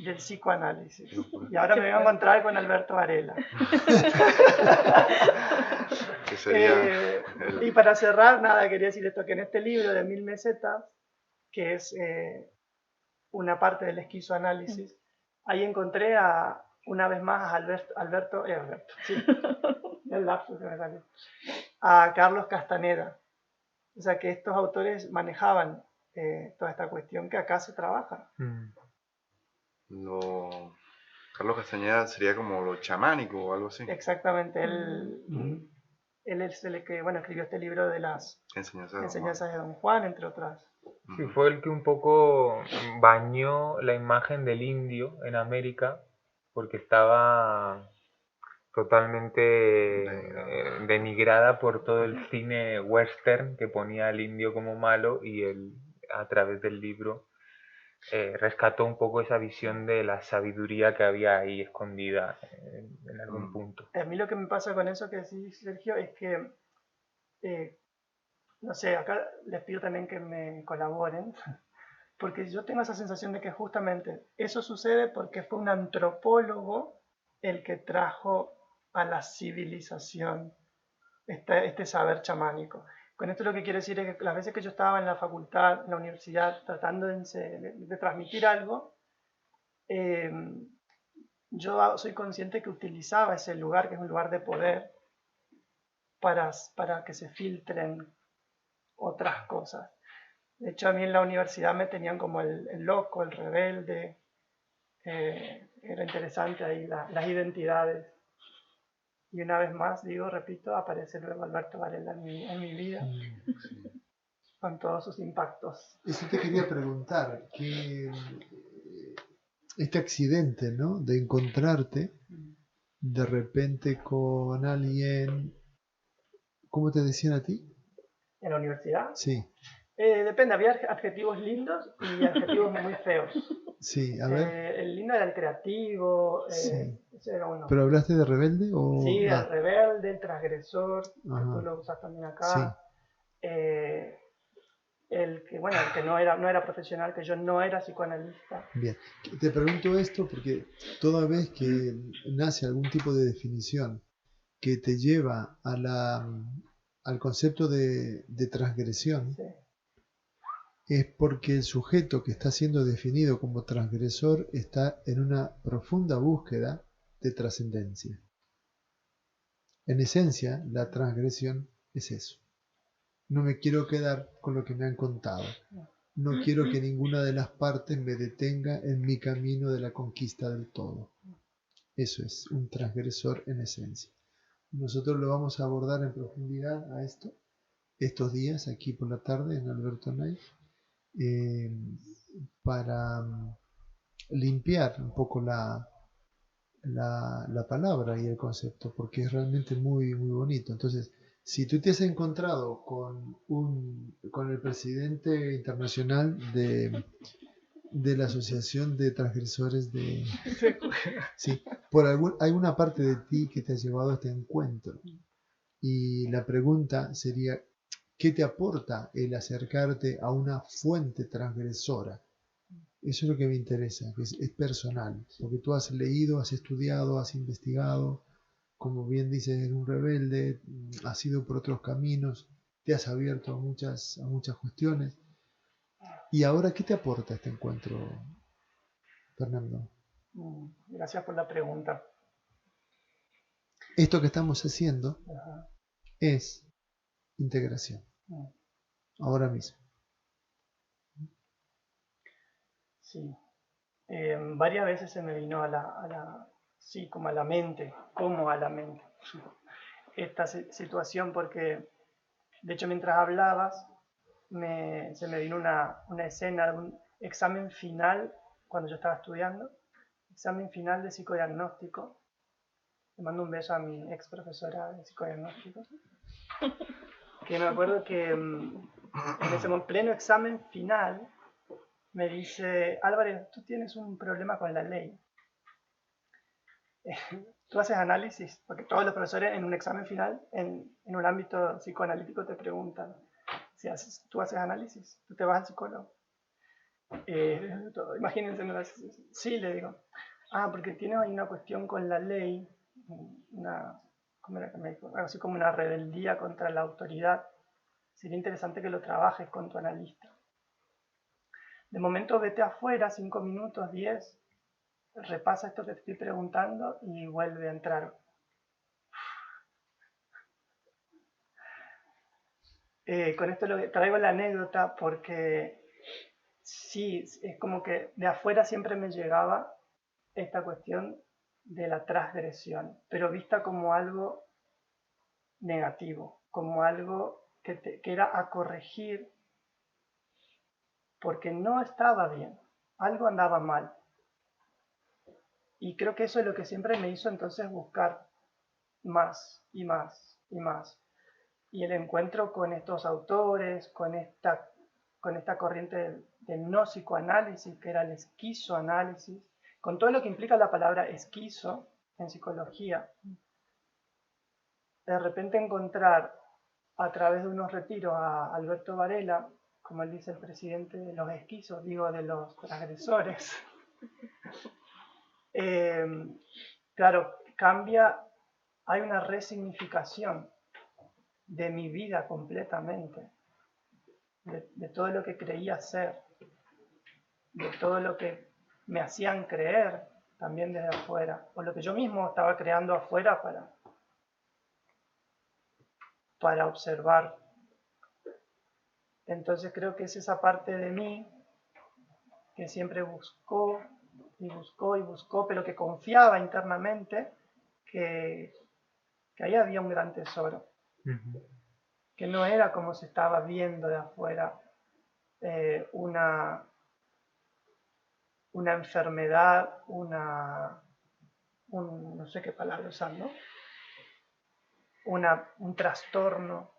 del psicoanálisis. Y ahora me voy a encontrar con Alberto Varela. Y para cerrar, nada, quería decir esto, que en este libro de 1000 mesetas, que es una parte del esquizoanálisis, ahí encontré una vez más a a Carlos Castaneda. O sea que estos autores manejaban toda esta cuestión que acá se trabaja. Carlos Castañeda sería como lo chamánico o algo así. Exactamente, él es el que escribió este libro de las enseñanzas de Don Juan, entre otras. Sí, fue el que un poco bañó la imagen del indio en América, porque estaba totalmente denigrada por todo el cine western que ponía al indio como malo, y él, a través del libro, rescató un poco esa visión de la sabiduría que había ahí escondida en algún punto. A mí lo que me pasa con eso que decís, Sergio, es que no sé, acá les pido también que me colaboren, porque yo tengo esa sensación de que justamente eso sucede porque fue un antropólogo el que trajo a la civilización este saber chamánico. Con esto lo que quiero decir es que las veces que yo estaba en la facultad, en la universidad, tratando de transmitir algo, yo soy consciente que utilizaba ese lugar, que es un lugar de poder, para que se filtren otras cosas. De hecho, a mí en la universidad me tenían como el loco, el rebelde. Era interesante ahí las identidades. Y una vez más, repito, aparece luego Alberto Varela en mi vida, con todos sus impactos. Eso te quería preguntar, que este accidente, ¿no?, de encontrarte de repente con alguien, ¿cómo te decían a ti? ¿En la universidad? Sí. Depende, había adjetivos lindos y adjetivos muy feos. Sí, a ver. El lindo era el creativo. Sí. Ese era bueno. ¿Pero hablaste de rebelde o...? Sí, el rebelde, el transgresor, que tú lo usas también acá. Sí. El que no era profesional, que yo no era psicoanalista. Bien, te pregunto esto porque toda vez que nace algún tipo de definición que te lleva al concepto de transgresión, sí, es porque el sujeto que está siendo definido como transgresor está en una profunda búsqueda de trascendencia. En esencia, la transgresión es eso. No me quiero quedar con lo que me han contado. No quiero que ninguna de las partes me detenga en mi camino de la conquista del todo. Eso es un transgresor en esencia. Nosotros lo vamos a abordar en profundidad a estos días, aquí por la tarde en Alberto Nay, para limpiar un poco la palabra y el concepto, porque es realmente muy, muy bonito. Entonces, si tú te has encontrado con el presidente internacional de la Asociación de Transgresores de... Sí. Sí, hay una parte de ti que te ha llevado a este encuentro. Y la pregunta sería, ¿qué te aporta el acercarte a una fuente transgresora? Eso es lo que me interesa, que es personal, porque tú has leído, has estudiado, has investigado, como bien dices, eres un rebelde, has ido por otros caminos, te has abierto a muchas cuestiones. ¿Y ahora qué te aporta este encuentro, Fernando? Gracias por la pregunta. Esto que estamos haciendo Ajá. es integración, ahora mismo. Sí. Varias veces se me vino sí, como a la mente, esta situación, porque de hecho mientras hablabas se me vino una escena de un examen final cuando yo estaba estudiando, examen final de psicodiagnóstico. Le mando un beso a mi ex profesora de psicodiagnóstico, que me acuerdo que en ese pleno examen final me dice: Álvarez, tú tienes un problema con la ley. Tú haces análisis, porque todos los profesores en un examen final, en un ámbito psicoanalítico, te preguntan si tú haces análisis, tú te vas al psicólogo. Imagínense, sí, le digo, porque tienes ahí una cuestión con la ley, ¿cómo era que me dijo? Algo así como una rebeldía contra la autoridad. Sería interesante que lo trabajes con tu analista. De momento vete afuera, 5 minutos, 10, repasa esto que te estoy preguntando y vuelve a entrar. Con esto traigo la anécdota porque sí, es como que de afuera siempre me llegaba esta cuestión de la transgresión, pero vista como algo negativo, como algo que era a corregir porque no estaba bien, algo andaba mal. Y creo que eso es lo que siempre me hizo entonces buscar más y más y más. Y el encuentro con estos autores, con esta corriente del no psicoanálisis, que era el esquizoanálisis, con todo lo que implica la palabra esquizo en psicología, de repente encontrar a través de unos retiros a Alberto Varela, como él dice, el presidente de los esquizos, digo, de los transgresores. Claro, hay una resignificación de mi vida completamente, de todo lo que creía ser, de todo lo que me hacían creer también desde afuera, o lo que yo mismo estaba creando afuera para observar. Entonces creo que es esa parte de mí que siempre buscó y buscó y buscó, pero que confiaba internamente que ahí había un gran tesoro. Que no era como se estaba viendo de afuera una enfermedad, no sé qué palabra usar, ¿no? Un trastorno,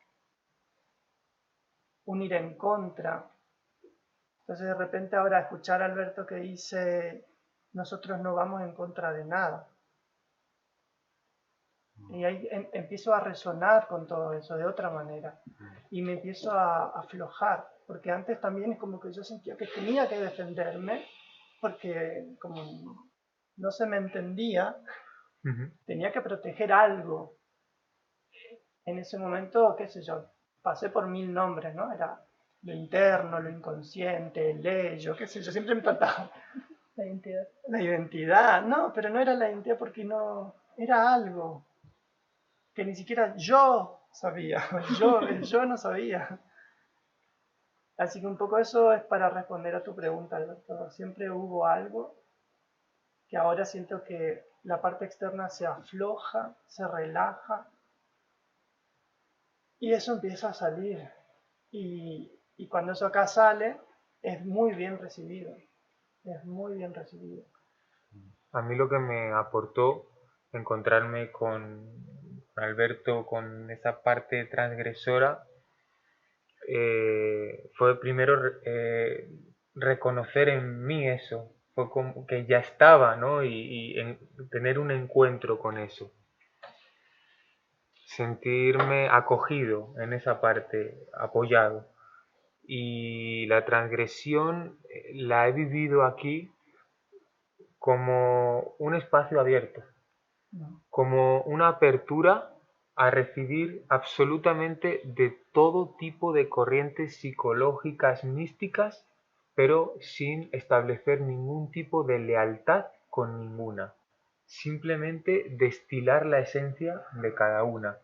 un ir en contra. Entonces de repente ahora escuchar a Alberto que dice, nosotros no vamos en contra de nada. Y ahí empiezo a resonar con todo eso de otra manera. Y me empiezo a aflojar, porque antes también es como que yo sentía que tenía que defenderme, porque como no se me entendía, tenía que proteger algo. En ese momento, qué sé yo, pasé por 1000 nombres, ¿no? Era lo interno, lo inconsciente, el ello, qué sé yo, siempre me faltaba. La identidad. La identidad, no, pero no era la identidad porque no, era algo que ni siquiera yo sabía, yo no sabía. Así que un poco eso es para responder a tu pregunta, Alberto. Siempre hubo algo que ahora siento que la parte externa se afloja, se relaja y eso empieza a salir. Y cuando eso acá sale, es muy bien recibido. Es muy bien recibido. A mí lo que me aportó encontrarme con Alberto, con esa parte transgresora, fue primero reconocer en mí eso, fue como que ya estaba, ¿no? Tener un encuentro con eso. Sentirme acogido en esa parte, apoyado. Y la transgresión la he vivido aquí como un espacio abierto, como una apertura a recibir absolutamente de todo tipo de corrientes psicológicas místicas, pero sin establecer ningún tipo de lealtad con ninguna. Simplemente destilar la esencia de cada una.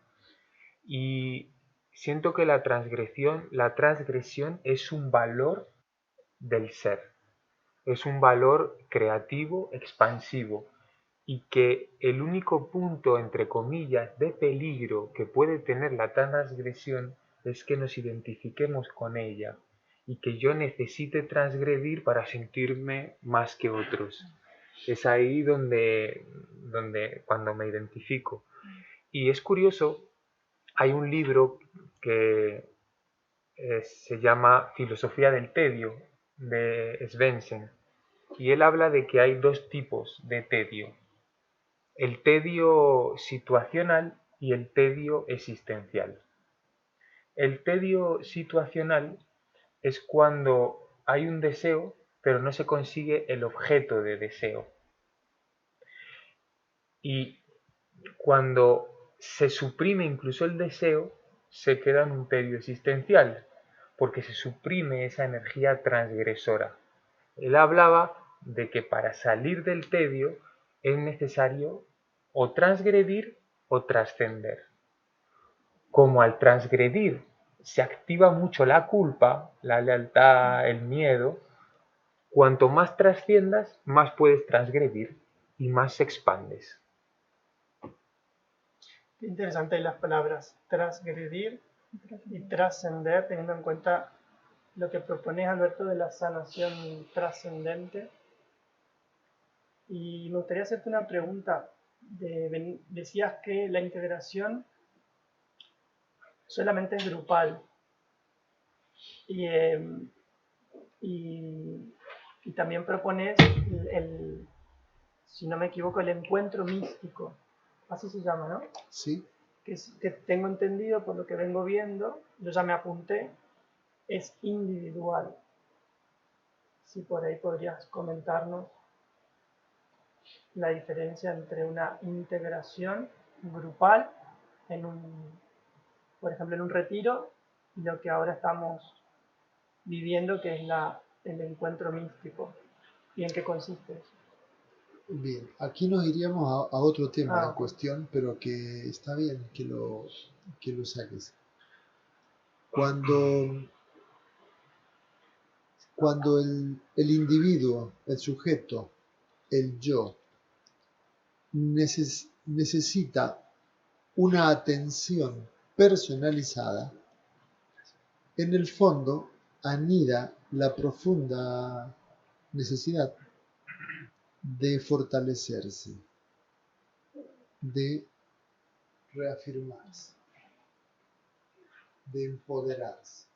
Y siento que la transgresión es un valor del ser, es un valor creativo, expansivo, y que el único punto, entre comillas, de peligro que puede tener la transgresión es que nos identifiquemos con ella y que yo necesite transgredir para sentirme más que otros. Es ahí donde cuando me identifico. Y es curioso, hay un libro que se llama Filosofía del tedio, de Svensson, y él habla de que hay dos tipos de tedio: el tedio situacional y el tedio existencial. El tedio situacional es cuando hay un deseo, pero no se consigue el objeto de deseo. Y cuando se suprime incluso el deseo, se queda en un tedio existencial, porque se suprime esa energía transgresora. Él hablaba de que para salir del tedio es necesario o transgredir o trascender. Como al transgredir se activa mucho la culpa, la lealtad, el miedo, cuanto más trasciendas, más puedes transgredir y más expandes. Qué interesante las palabras transgredir y trascender, teniendo en cuenta lo que propones, Alberto, de la sanación trascendente. Y me gustaría hacerte una pregunta. Decías que la integración solamente es grupal y, y también propones si no me equivoco, el encuentro místico, así se llama, ¿no? Sí. Que tengo entendido por lo que vengo viendo, yo ya me apunté, es individual. Si por ahí podrías comentarnos la diferencia entre una integración grupal por ejemplo, en un retiro, y lo que ahora estamos viviendo, que es el encuentro místico. ¿Y en qué consiste eso? Bien, aquí nos iríamos a otro tema en Ok. cuestión, pero que está bien que lo saques. Cuando el individuo, el sujeto, el yo, necesita una atención personalizada, en el fondo anida la profunda necesidad de fortalecerse, de reafirmarse, de empoderarse.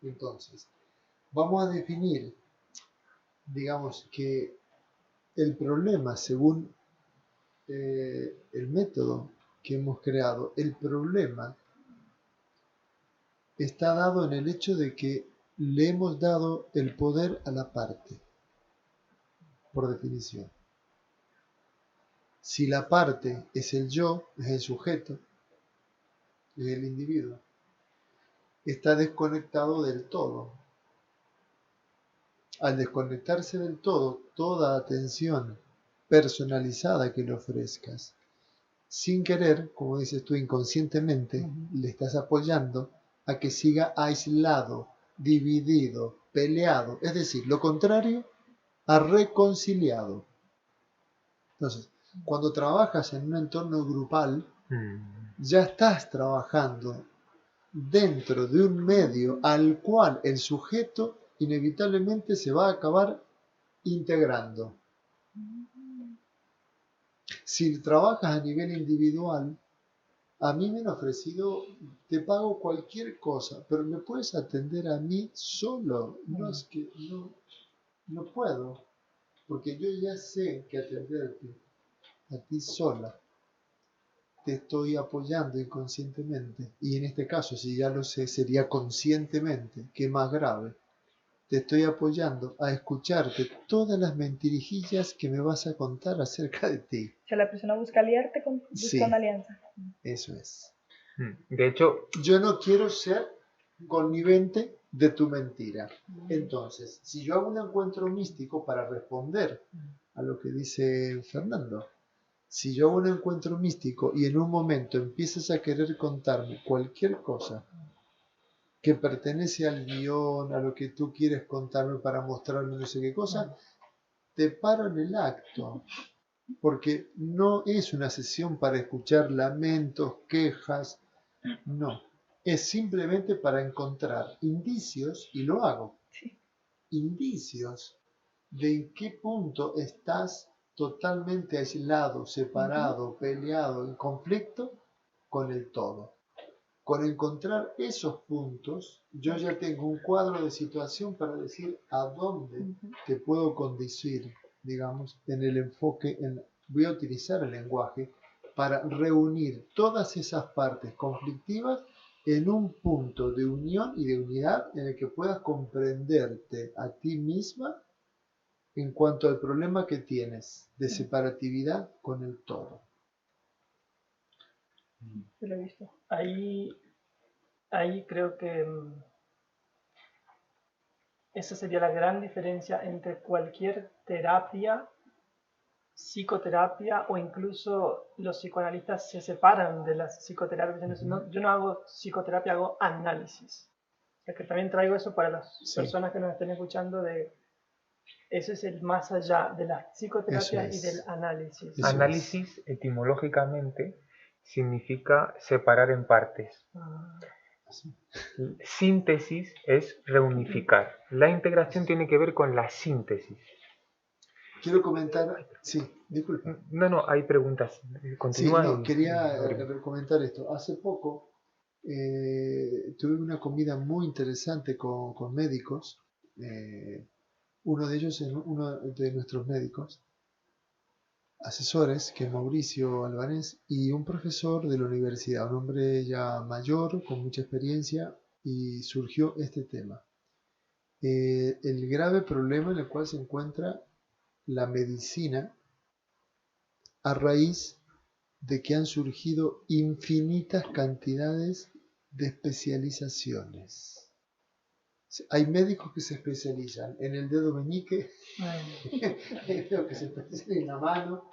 Entonces, vamos a definir, digamos que el problema, según el método que hemos creado, el problema está dado en el hecho de que le hemos dado el poder a la parte, por definición. Si la parte es el yo, es el sujeto, es el individuo, está desconectado del todo. Al desconectarse del todo, toda atención personalizada que le ofrezcas, sin querer, como dices tú, inconscientemente, le estás apoyando a que siga aislado, dividido, peleado, es decir, lo contrario a reconciliado. Entonces, cuando trabajas en un entorno grupal, ya estás trabajando dentro de un medio al cual el sujeto inevitablemente se va a acabar integrando. Si trabajas a nivel individual, A mí me han ofrecido, te pago cualquier cosa, pero me puedes atender a mí solo. No es que no puedo, porque yo ya sé que atenderte a ti sola te estoy apoyando inconscientemente. Y en este caso, si ya lo sé, sería conscientemente, que es más grave. Te estoy apoyando a escucharte todas las mentirijillas que me vas a contar acerca de ti. O sea, la persona busca aliarte, busca Sí. una alianza. Eso es. De hecho, Yo no quiero ser connivente de tu mentira. Entonces, si yo hago un encuentro místico para responder a lo que dice Fernando, si yo hago un encuentro místico y en un momento empiezas a querer contarme cualquier cosa que pertenece al guión, a lo que tú quieres contarme para mostrarme no sé qué cosa, te paro en el acto. Porque no es una sesión para escuchar lamentos, quejas, no. Es simplemente para encontrar indicios, y lo hago, indicios de en qué punto estás totalmente aislado, separado, peleado, en conflicto con el todo. Con encontrar esos puntos, yo ya tengo un cuadro de situación para decir a dónde te puedo conducir, digamos, en el enfoque, voy a utilizar el lenguaje para reunir todas esas partes conflictivas en un punto de unión y de unidad en el que puedas comprenderte a ti misma en cuanto al problema que tienes de separatividad con el todo. Yo lo he visto. Ahí creo que esa sería la gran diferencia entre cualquier terapia, psicoterapia, o incluso los psicoanalistas se separan de las psicoterapias. Yo no hago psicoterapia, hago análisis. O sea que también traigo eso para las personas que nos estén escuchando, de eso es el más allá de la psicoterapia y del análisis. Eso análisis etimológicamente significa separar en partes. Síntesis es reunificar. La integración tiene que ver con la síntesis. Quiero comentar, sí, disculpa. No, hay preguntas. Continúa. Sí, no, quería comentar esto. Hace poco tuve una comida muy interesante con médicos. Uno de ellos es uno de nuestros médicos asesores, que es Mauricio Albanés, y un profesor de la universidad, un hombre ya mayor, con mucha experiencia, y surgió este tema. El grave problema en el cual se encuentra la medicina a raíz de que han surgido infinitas cantidades de especializaciones. Hay médicos que se especializan en el dedo meñique, hay médicos que se especializan en la mano,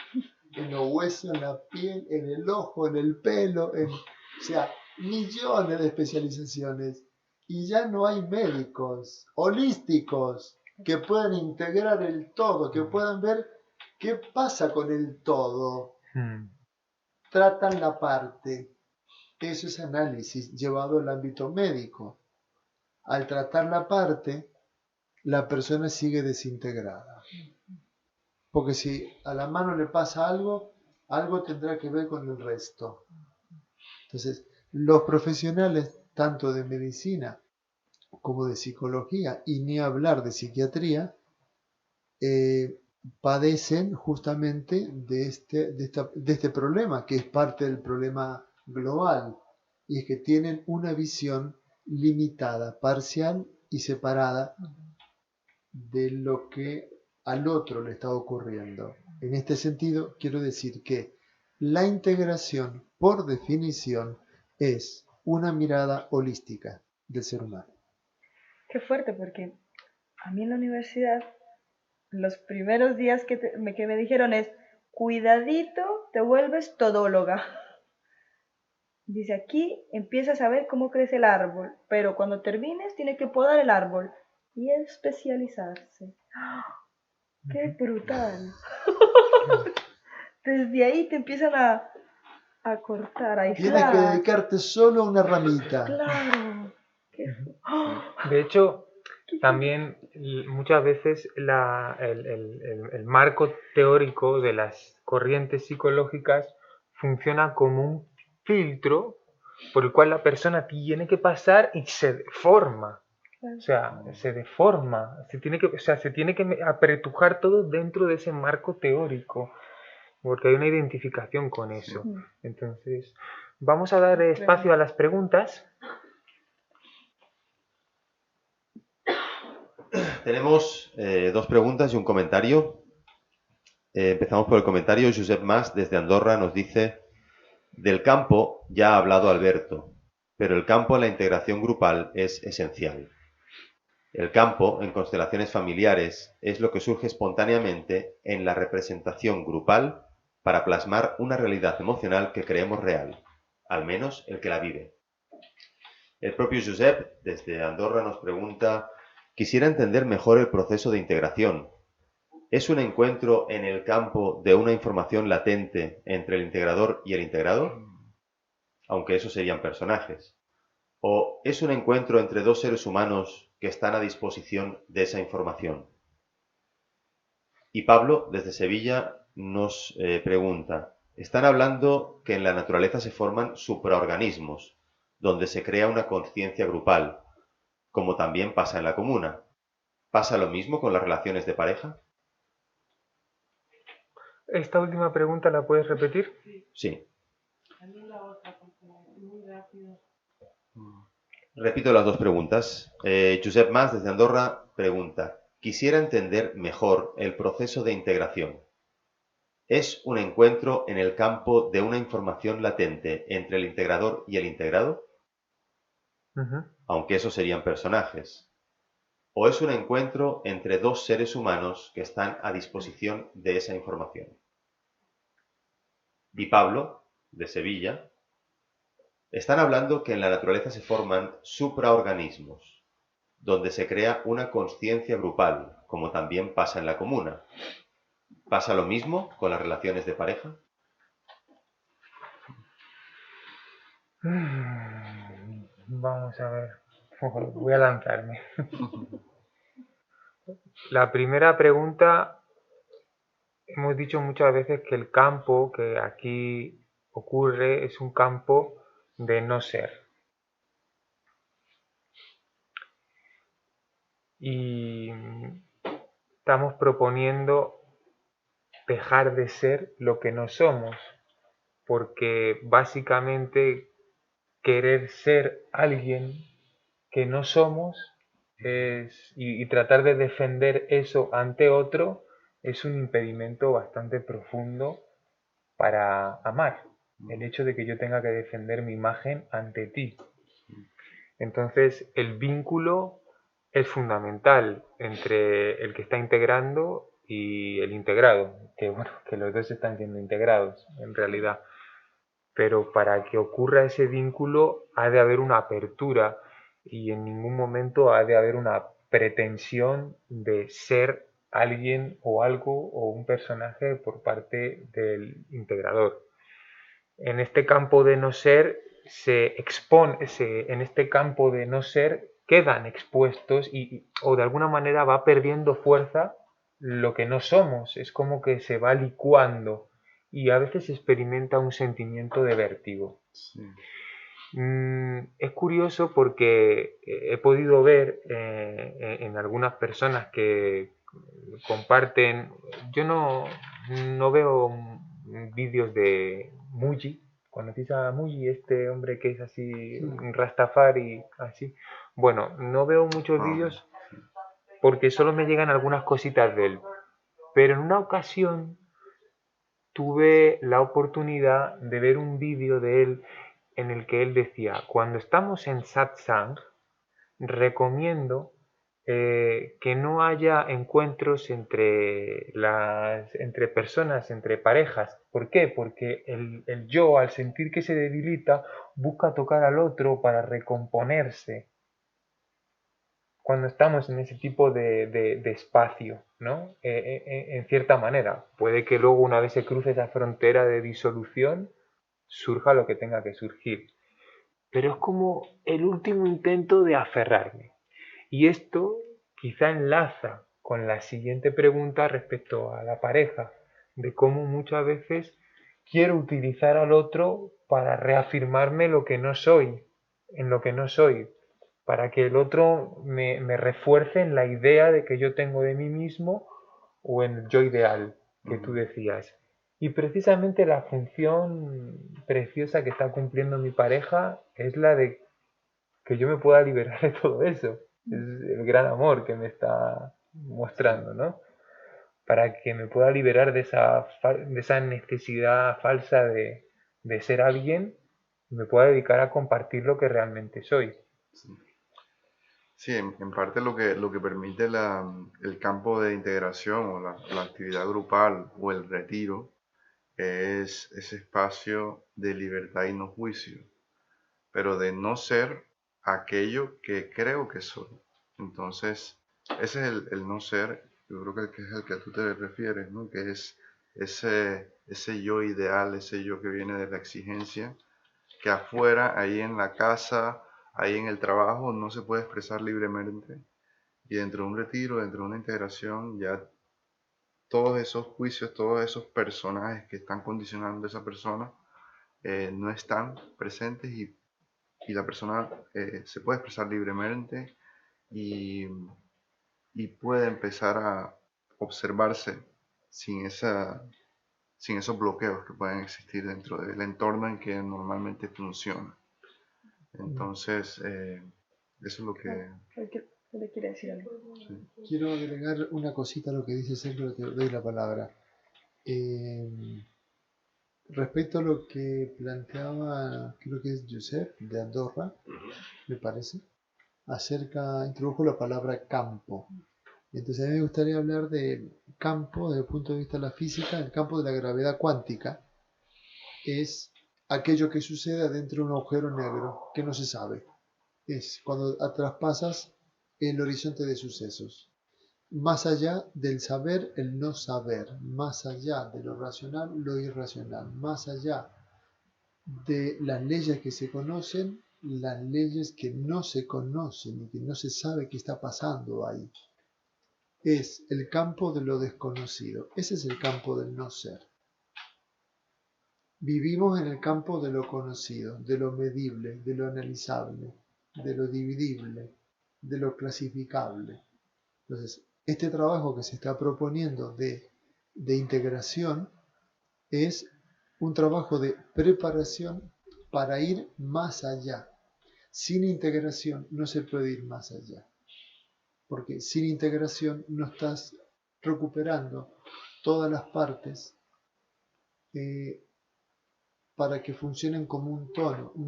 en los huesos, en la piel, en el ojo, en el pelo, o sea, millones de especializaciones. Y ya no hay médicos holísticos que puedan integrar el todo, que puedan ver qué pasa con el todo. Tratan la parte. Eso es análisis llevado al ámbito médico. Al tratar la parte, la persona sigue desintegrada. Porque si a la mano le pasa algo, algo tendrá que ver con el resto. Entonces, los profesionales, tanto de medicina como de psicología, y ni hablar de psiquiatría, padecen justamente de este problema, que es parte del problema global, y es que tienen una visión limitada, parcial y separada de lo que al otro le está ocurriendo. En este sentido, quiero decir que la integración, por definición, es una mirada holística del ser humano. Qué fuerte, porque a mí en la universidad, los primeros días que me dijeron es, cuidadito, te vuelves todóloga. Dice, aquí empiezas a ver cómo crece el árbol, pero cuando termines tienes que podar el árbol y especializarse. ¡Qué brutal! Desde ahí te empiezan a cortar, a aislar. Tienes que dedicarte solo a una ramita. Claro. De hecho, también muchas veces el marco teórico de las corrientes psicológicas funciona como un filtro por el cual la persona tiene que pasar y se deforma. O sea, se deforma, se tiene que apretujar todo dentro de ese marco teórico, porque hay una identificación con eso. Sí. Entonces, vamos a dar espacio a las preguntas. Tenemos 2 preguntas y un comentario. Empezamos por el comentario. Josep Mas, desde Andorra, nos dice: del campo ya ha hablado Alberto, pero el campo en la integración grupal es esencial. El campo, en constelaciones familiares, es lo que surge espontáneamente en la representación grupal para plasmar una realidad emocional que creemos real, al menos el que la vive. El propio Josep, desde Andorra, nos pregunta: quisiera entender mejor el proceso de integración. ¿Es un encuentro en el campo de una información latente entre el integrador y el integrado? Aunque esos serían personajes. ¿O es un encuentro entre 2 seres humanos que están a disposición de esa información? Y Pablo, desde Sevilla, nos pregunta: están hablando que en la naturaleza se forman supraorganismos, donde se crea una conciencia grupal, como también pasa en la comuna. ¿Pasa lo mismo con las relaciones de pareja? Esta última pregunta, ¿la puedes repetir? Sí. Repito las 2 preguntas. Josep Mas, desde Andorra, pregunta: quisiera entender mejor el proceso de integración. ¿Es un encuentro en el campo de una información latente entre el integrador y el integrado? Aunque esos serían personajes. ¿O es un encuentro entre 2 seres humanos que están a disposición de esa información? Y Pablo, de Sevilla, están hablando que en la naturaleza se forman supraorganismos, donde se crea una consciencia grupal, como también pasa en la comuna. ¿Pasa lo mismo con las relaciones de pareja? Vamos a ver. Voy a lanzarme. La primera pregunta, hemos dicho muchas veces que el campo que aquí ocurre es un campo de no ser. Y estamos proponiendo dejar de ser lo que no somos, porque básicamente querer ser alguien que no somos y tratar de defender eso ante otro es un impedimento bastante profundo para amar. El hecho de que yo tenga que defender mi imagen ante ti. Entonces, el vínculo es fundamental entre el que está integrando y el integrado, que bueno, que los dos están siendo integrados en realidad. Pero para que ocurra ese vínculo ha de haber una apertura y en ningún momento ha de haber una pretensión de ser alguien o algo o un personaje por parte del integrador. En este campo de no ser en este campo de no ser quedan expuestos o de alguna manera va perdiendo fuerza lo que no somos. Es como que se va licuando y a veces se experimenta un sentimiento de vértigo. Sí. Es curioso porque he podido ver en algunas personas que comparten, yo no veo vídeos de Muji. ¿Conocéis a Muji, este hombre que es así, Rastafari, así? Bueno, no veo muchos vídeos porque solo me llegan algunas cositas de él. Pero en una ocasión tuve la oportunidad de ver un vídeo de él en el que él decía: cuando estamos en satsang, recomiendo que no haya encuentros entre personas, entre parejas. ¿Por qué? Porque el yo, al sentir que se debilita, busca tocar al otro para recomponerse. Cuando estamos en ese tipo de espacio, ¿no? En cierta manera. Puede que luego, una vez se cruce esa frontera de disolución, surja lo que tenga que surgir. Pero es como el último intento de aferrarme. Y esto quizá enlaza con la siguiente pregunta respecto a la pareja, de cómo muchas veces quiero utilizar al otro para reafirmarme lo que no soy, en lo que no soy, para que el otro me refuerce en la idea de que yo tengo de mí mismo o en el yo ideal que tú decías. Y precisamente la función preciosa que está cumpliendo mi pareja es la de que yo me pueda liberar de todo eso. Es el gran amor que me está mostrando, ¿no? Para que me pueda liberar de esa necesidad falsa de ser alguien y me pueda dedicar a compartir lo que realmente soy. Sí. Sí, en parte lo que permite el campo de integración o la actividad grupal o el retiro es ese espacio de libertad y no juicio, pero de no ser aquello que creo que soy. Entonces, ese es el no ser, yo creo que es el que tú te refieres, ¿no? Que es ese yo ideal, ese yo que viene de la exigencia, que afuera, ahí en la casa, ahí en el trabajo, no se puede expresar libremente. Y dentro de un retiro, dentro de una integración, ya todos esos juicios, todos esos personajes que están condicionando a esa persona no están presentes y la persona se puede expresar libremente y, y puede empezar a observarse sin, sin esos bloqueos que pueden existir dentro del entorno en que normalmente funciona. Entonces, eso es lo que... ¿Le quiere decir algo? Sí. Quiero agregar una cosita a lo que dice Sergio, te doy la palabra. Respecto a lo que planteaba, creo que es Josep de Andorra, me parece, introdujo la palabra campo. Entonces a mí me gustaría hablar de campo desde el punto de vista de la física. El campo de la gravedad cuántica es aquello que sucede dentro de un agujero negro que no se sabe. Es cuando traspasas el horizonte de sucesos. Más allá del saber, el no saber. Más allá de lo racional, lo irracional. Más allá de las leyes que se conocen, las leyes que no se conocen y que no se sabe qué está pasando ahí. Es el campo de lo desconocido. Ese es el campo del no ser. Vivimos en el campo de lo conocido, de lo medible, de lo analizable, de lo dividible, de lo clasificable. Entonces, este trabajo que se está proponiendo de integración es un trabajo de preparación para ir más allá. Sin integración no se puede ir más allá, porque sin integración no estás recuperando todas las partes para que funcionen como un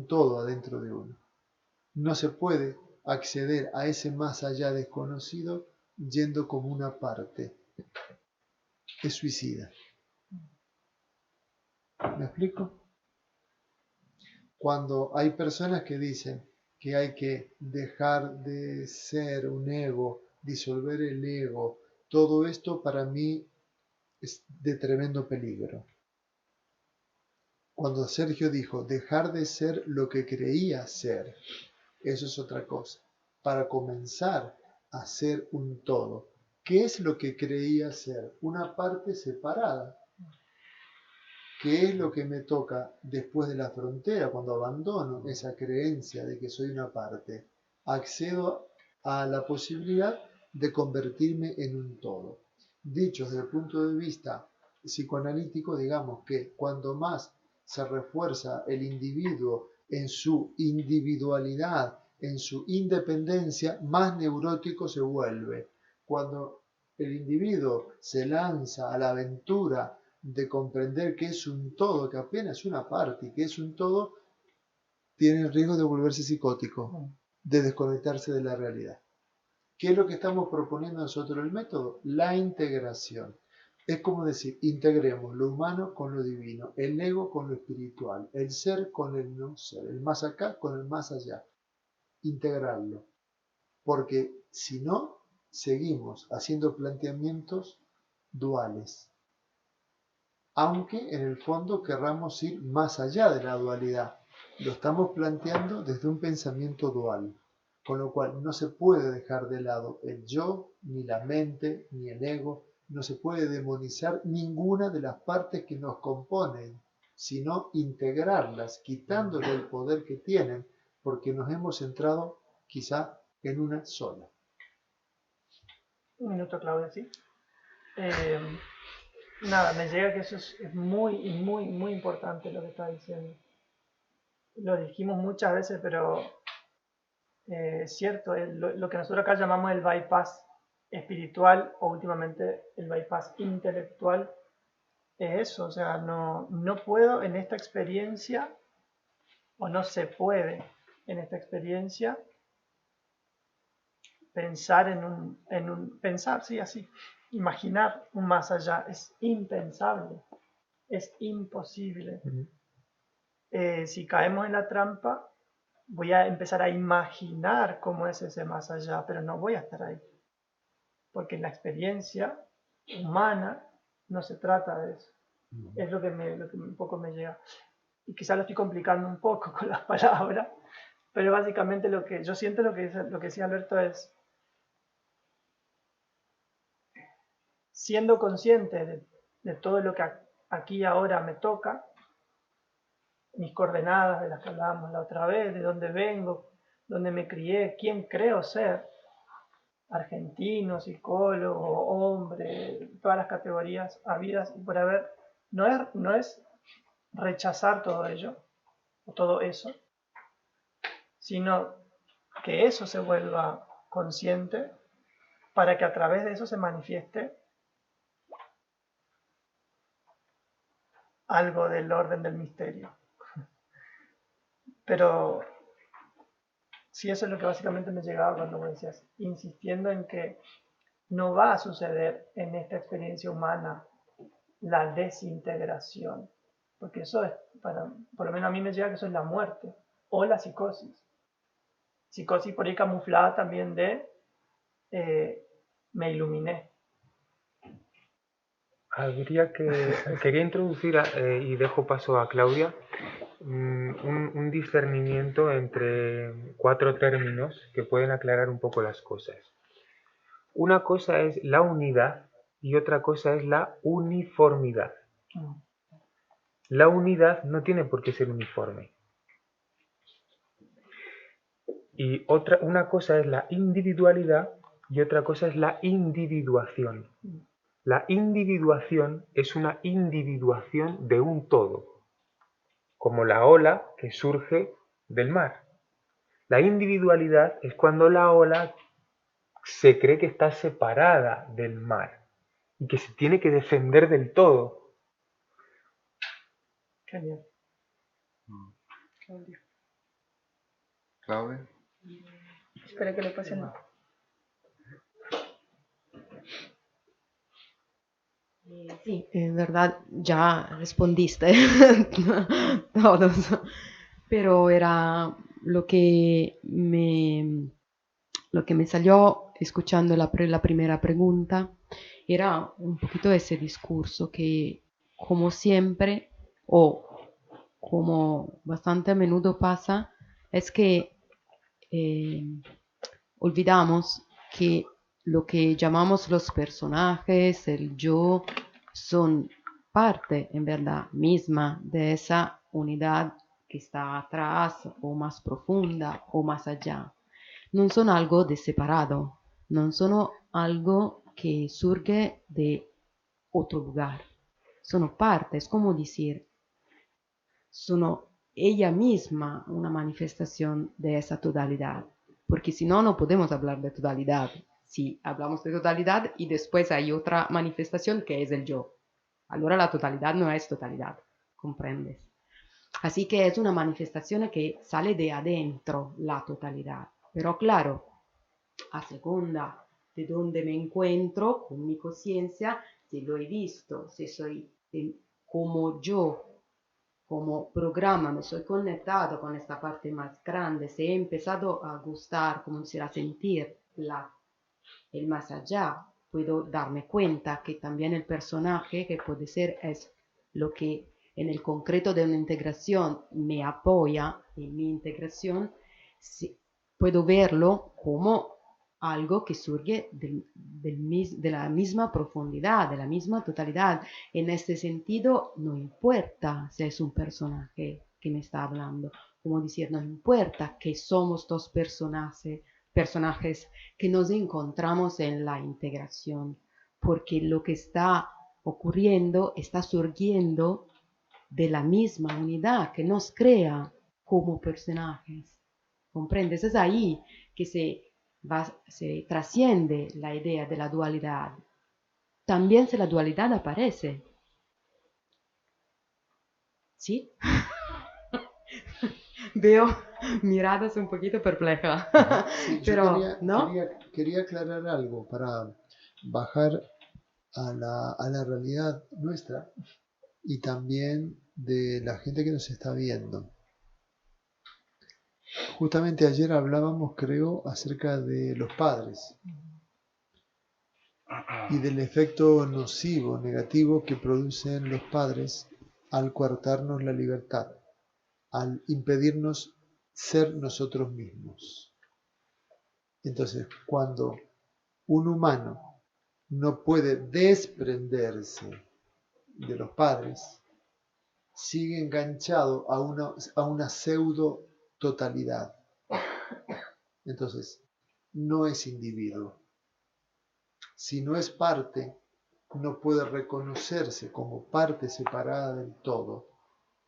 todo adentro de uno. No se puede acceder a ese más allá desconocido yendo como una parte. Es suicida. ¿Me explico? Cuando hay personas que dicen que hay que dejar de ser un ego, disolver el ego, todo esto para mí es de tremendo peligro. Cuando Sergio dijo dejar de ser lo que creía ser, eso es otra cosa. Para comenzar a ser un todo. ¿Qué es lo que creía ser? Una parte separada. ¿Qué es lo que me toca después de la frontera, cuando abandono esa creencia de que soy una parte? Accedo a la posibilidad de convertirme en un todo. Dicho desde el punto de vista psicoanalítico, digamos que cuando más se refuerza el individuo en su individualidad, en su independencia, más neurótico se vuelve. Cuando el individuo se lanza a la aventura de comprender que es un todo, que apenas es una parte y que es un todo, tiene el riesgo de volverse psicótico, de desconectarse de la realidad. ¿Qué es lo que estamos proponiendo nosotros el método? La integración. Es como decir, integremos lo humano con lo divino, el ego con lo espiritual, el ser con el no ser, el más acá con el más allá. Integrarlo. Porque si no, seguimos haciendo planteamientos duales. Aunque en el fondo querramos ir más allá de la dualidad. Lo estamos planteando desde un pensamiento dual, con lo cual no se puede dejar de lado el yo, ni la mente, ni el ego, no se puede demonizar ninguna de las partes que nos componen. sino integrarlas, quitándole el poder que tienen, porque nos hemos centrado quizá en una sola. Un minuto, Claudia, ¿sí? Nada, me llega que eso es muy, muy importante lo que está diciendo. Lo dijimos muchas veces, pero es cierto, lo que nosotros acá llamamos el bypass espiritual o últimamente el bypass intelectual es eso, o sea, no puedo en esta experiencia, o no se puede en esta experiencia pensar pensar, sí, así, imaginar un más allá, es impensable, es imposible. Si caemos en la trampa, voy a empezar a imaginar cómo es ese más allá, pero no voy a estar ahí. Porque en la experiencia humana no se trata de eso. Es lo que un poco me llega. Y quizás lo estoy complicando un poco con las palabras, pero básicamente lo que yo siento, lo que decía Alberto es, siendo consciente de todo lo que aquí ahora me toca, mis coordenadas de las que hablábamos la otra vez, de dónde vengo, dónde me crié, quién creo ser, argentino, psicólogo, hombre, todas las categorías habidas y por haber, no es rechazar todo ello, o todo eso, sino que eso se vuelva consciente para que a través de eso se manifieste algo del orden del misterio. Pero sí, eso es lo que básicamente me llegaba cuando me decías, insistiendo en que no va a suceder en esta experiencia humana la desintegración, porque eso es, por lo menos a mí me llega que eso es la muerte o la psicosis. Psicosis por ahí camuflada también de me iluminé. Quería introducir, y dejo paso a Claudia, un discernimiento entre 4 términos que pueden aclarar un poco las cosas. Una cosa es la unidad y otra cosa es la uniformidad. La unidad no tiene por qué ser uniforme. Y una cosa es la individualidad y otra cosa es la individuación. La individuación es una individuación de un todo, como la ola que surge del mar. La individualidad es cuando la ola se cree que está separada del mar y que se tiene que defender del todo. Genial. Claudia. Espero que le pasen. Sí, en verdad ya respondiste todos, pero era lo que me salió escuchando la primera pregunta, era un poquito ese discurso que como siempre o como bastante a menudo pasa, es que olvidamos que lo que llamamos los personajes, el yo, son parte en verdad misma de esa unidad que está atrás o más profunda o más allá. Non sono algo de separado, non sono algo que surge de otro lugar. Sono parte, es como decir, sono ella misma una manifestación de esa totalidad. Porque si no, no podemos hablar de totalidad. Si hablamos de totalidad y después hay otra manifestación que es el yo. Allora la totalidad no es totalidad, ¿comprendes? Así que es una manifestación que sale de adentro la totalidad. Pero claro, a seconda de dónde me encuentro con mi conciencia, si lo he visto, si soy como yo, como programa, me soy conectado con esta parte más grande, si he empezado a gustar, como decir, a sentir el más allá, puedo darme cuenta que también el personaje que puede ser es lo que en el concreto de una integración me apoya en mi integración, puedo verlo como algo que surge de la misma profundidad, de la misma totalidad. En este sentido, no importa si es un personaje que me está hablando, como decir, no importa que somos dos personajes que nos encontramos en la integración, porque lo que está ocurriendo está surgiendo de la misma unidad que nos crea como personajes. ¿Comprendes? Es ahí que se trasciende la idea de la dualidad. También si la dualidad aparece. ¿Sí? Veo miradas un poquito perplejas. Sí, Pero, yo ¿no? quería aclarar algo para bajar a la realidad nuestra y también de la gente que nos está viendo. Justamente ayer hablábamos, creo, acerca de los padres y del efecto nocivo, negativo que producen los padres al coartarnos la libertad, al impedirnos ser nosotros mismos. Entonces, cuando un humano no puede desprenderse de los padres, sigue enganchado a una pseudo totalidad. Entonces, no es individuo. Si no es parte, no puede reconocerse como parte separada del todo.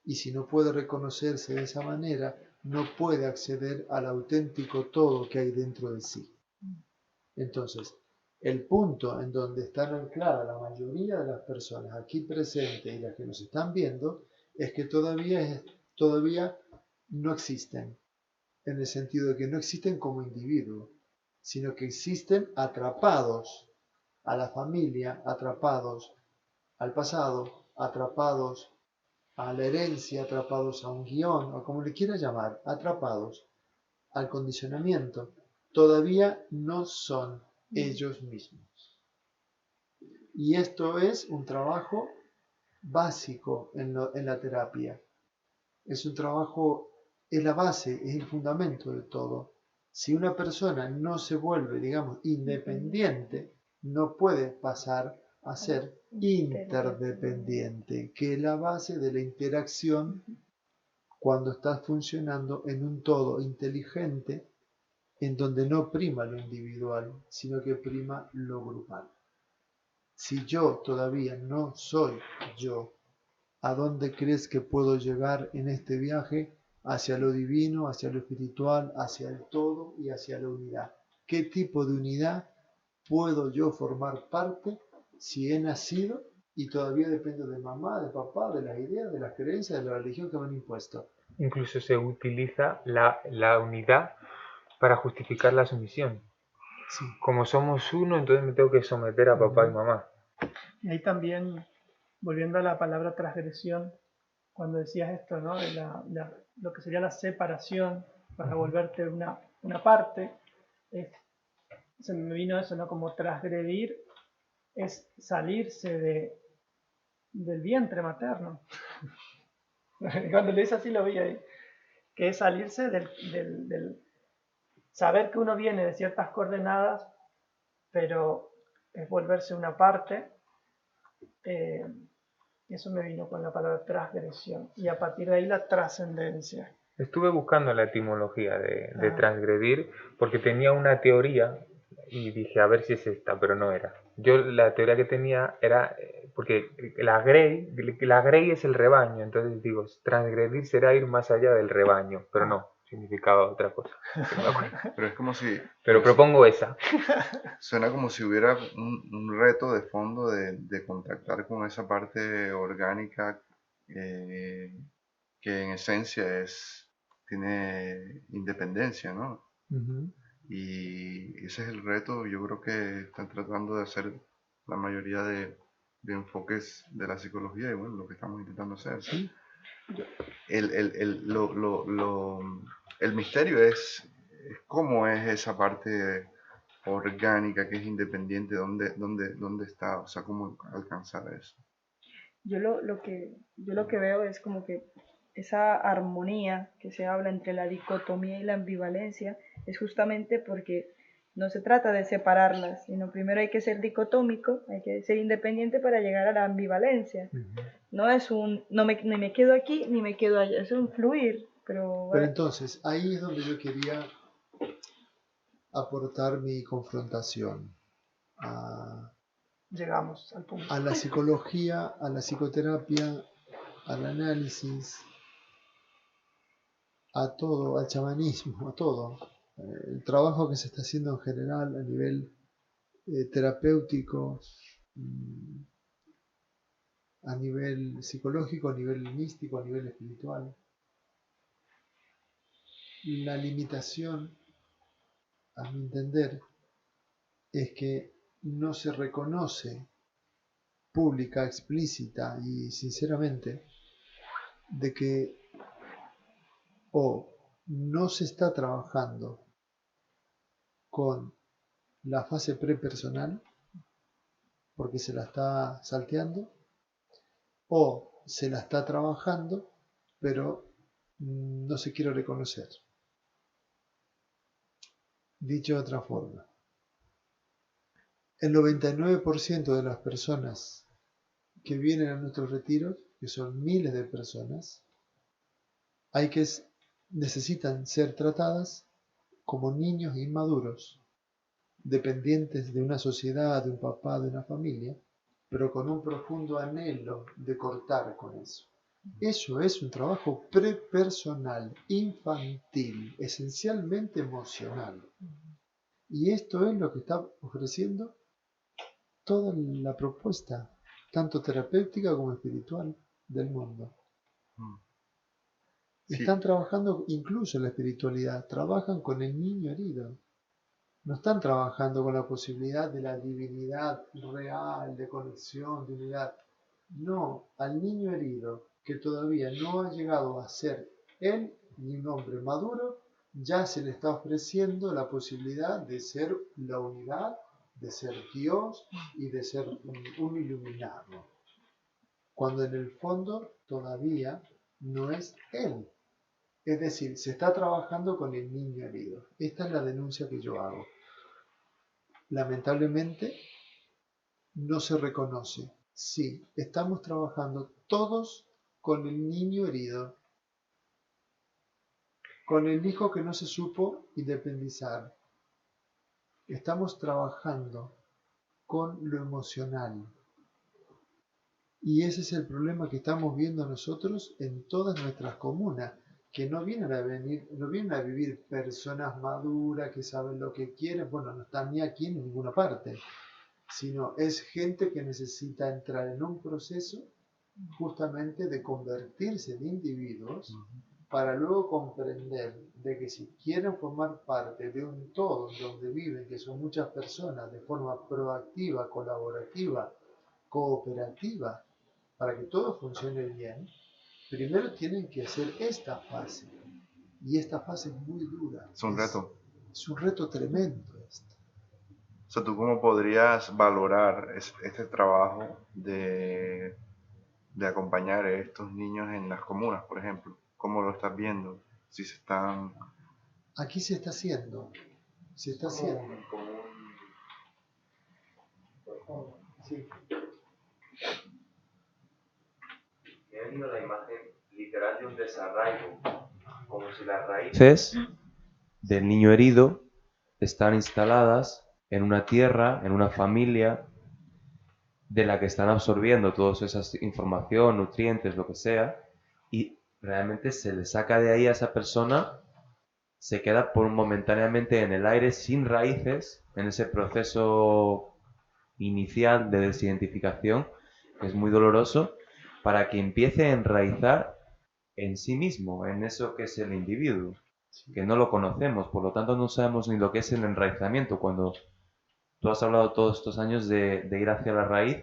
Y si no puede reconocerse de esa manera, no puede acceder al auténtico todo que hay dentro de sí. Entonces, el punto en donde están ancladas la mayoría de las personas aquí presentes y las que nos están viendo es que todavía no existen, en el sentido de que no existen como individuos, sino que existen atrapados a la familia, atrapados al pasado, atrapados a la herencia, atrapados a un guión, o como le quiera llamar, atrapados al condicionamiento. Todavía no son ellos mismos. Y esto es un trabajo básico en la terapia. Es un trabajo, es la base, es el fundamento de todo. Si una persona no se vuelve, digamos, independiente, no puede pasar a ser interdependiente, que es la base de la interacción cuando estás funcionando en un todo inteligente en donde no prima lo individual, sino que prima lo grupal. Si yo todavía no soy yo, ¿a dónde crees que puedo llegar en este viaje hacia lo divino, hacia lo espiritual, hacia el todo y hacia la unidad? ¿Qué tipo de unidad puedo yo formar parte si he nacido y todavía dependo de mamá, de papá, de las ideas, de las creencias, de la religión que me han impuesto? Incluso se utiliza la unidad para justificar la sumisión. Sí. Como somos uno, entonces me tengo que someter a papá y mamá. Y ahí también, volviendo a la palabra transgresión, cuando decías esto, ¿no? De lo que sería la separación para volverte una parte, se me vino eso, ¿no? Como transgredir es salirse del vientre materno. Cuando lo hice así lo vi ahí, que es salirse del saber que uno viene de ciertas coordenadas, pero es volverse una parte. Eso me vino con la palabra transgresión, y a partir de ahí la trascendencia. Estuve buscando la etimología de transgredir porque tenía una teoría y dije a ver si es esta, pero no era. Yo la teoría que tenía era, porque la grey es el rebaño, entonces digo, transgredir será ir más allá del rebaño, pero no, significaba otra cosa. Pero es como si... Pero propongo esa. Suena como si hubiera un reto de fondo de contactar con esa parte orgánica que en esencia tiene independencia, ¿no? Uh-huh. Y ese es el reto, yo creo que están tratando de hacer la mayoría de enfoques de la psicología y bueno, lo que estamos intentando hacer. ¿Sí? El misterio es cómo es esa parte orgánica que es independiente, dónde está, o sea, cómo alcanzar eso. Yo lo que veo es como que esa armonía que se habla entre la dicotomía y la ambivalencia es justamente porque No se trata de separarlas, sino primero hay que ser dicotómico, hay que ser independiente para llegar a la ambivalencia. No es ni me quedo aquí ni me quedo allá, es un fluir. Pero entonces, ahí es donde yo quería aportar mi confrontación Llegamos al punto. a la psicología, a la psicoterapia, al análisis, a todo, al chamanismo, a todo. El trabajo que se está haciendo en general a nivel terapéutico, a nivel psicológico, a nivel místico, a nivel espiritual. La limitación, a mi entender, es que no se reconoce pública, explícita y sinceramente de que o no se está trabajando con la fase prepersonal porque se la está salteando, o se la está trabajando pero no se quiere reconocer. Dicho de otra forma, el 99% de las personas que vienen a nuestros retiros, que son miles de personas, necesitan ser tratadas como niños inmaduros, dependientes de una sociedad, de un papá, de una familia, pero con un profundo anhelo de cortar con eso. Eso es un trabajo prepersonal, infantil, esencialmente emocional. Y esto es lo que está ofreciendo toda la propuesta, tanto terapéutica como espiritual, del mundo. Sí. Están trabajando incluso en la espiritualidad, trabajan con el niño herido. No están trabajando con la posibilidad de la divinidad real, de conexión, de unidad. No, al niño herido, que todavía no ha llegado a ser él ni un hombre maduro, ya se le está ofreciendo la posibilidad de ser la unidad, de ser Dios y de ser un iluminado. Cuando en el fondo todavía no es él. Es decir, se está trabajando con el niño herido. Esta es la denuncia que yo hago. Lamentablemente, no se reconoce. Sí, estamos trabajando todos con el niño herido, con el hijo que no se supo independizar. Estamos trabajando con lo emocional. Y ese es el problema que estamos viendo nosotros en todas nuestras comunas, que no vienen a vivir personas maduras que saben lo que quieren, bueno, no están ni aquí ni en ninguna parte, sino es gente que necesita entrar en un proceso justamente de convertirse en individuos para luego comprender de que si quieren formar parte de un todo donde viven, que son muchas personas, de forma proactiva, colaborativa, cooperativa, para que todo funcione bien, primero tienen que hacer esta fase. Y esta fase es muy dura. Es un reto. Es un reto tremendo esto. O sea, ¿tú cómo podrías valorar este trabajo de acompañar a estos niños en las comunas, por ejemplo? ¿Cómo lo estás viendo? Si se están... Aquí se está haciendo. Se está haciendo. Sí. Me ha venido la imagen literal de un desarraigo, como si las raíces del niño herido están instaladas en una tierra, en una familia, de la que están absorbiendo todas esas información, nutrientes, lo que sea, y realmente se le saca de ahí a esa persona, se queda momentáneamente en el aire sin raíces, en ese proceso inicial de desidentificación, que es muy doloroso, para que empiece a enraizar en sí mismo, en eso que es el individuo, que no lo conocemos, por lo tanto no sabemos ni lo que es el enraizamiento. Cuando tú has hablado todos estos años de ir hacia la raíz,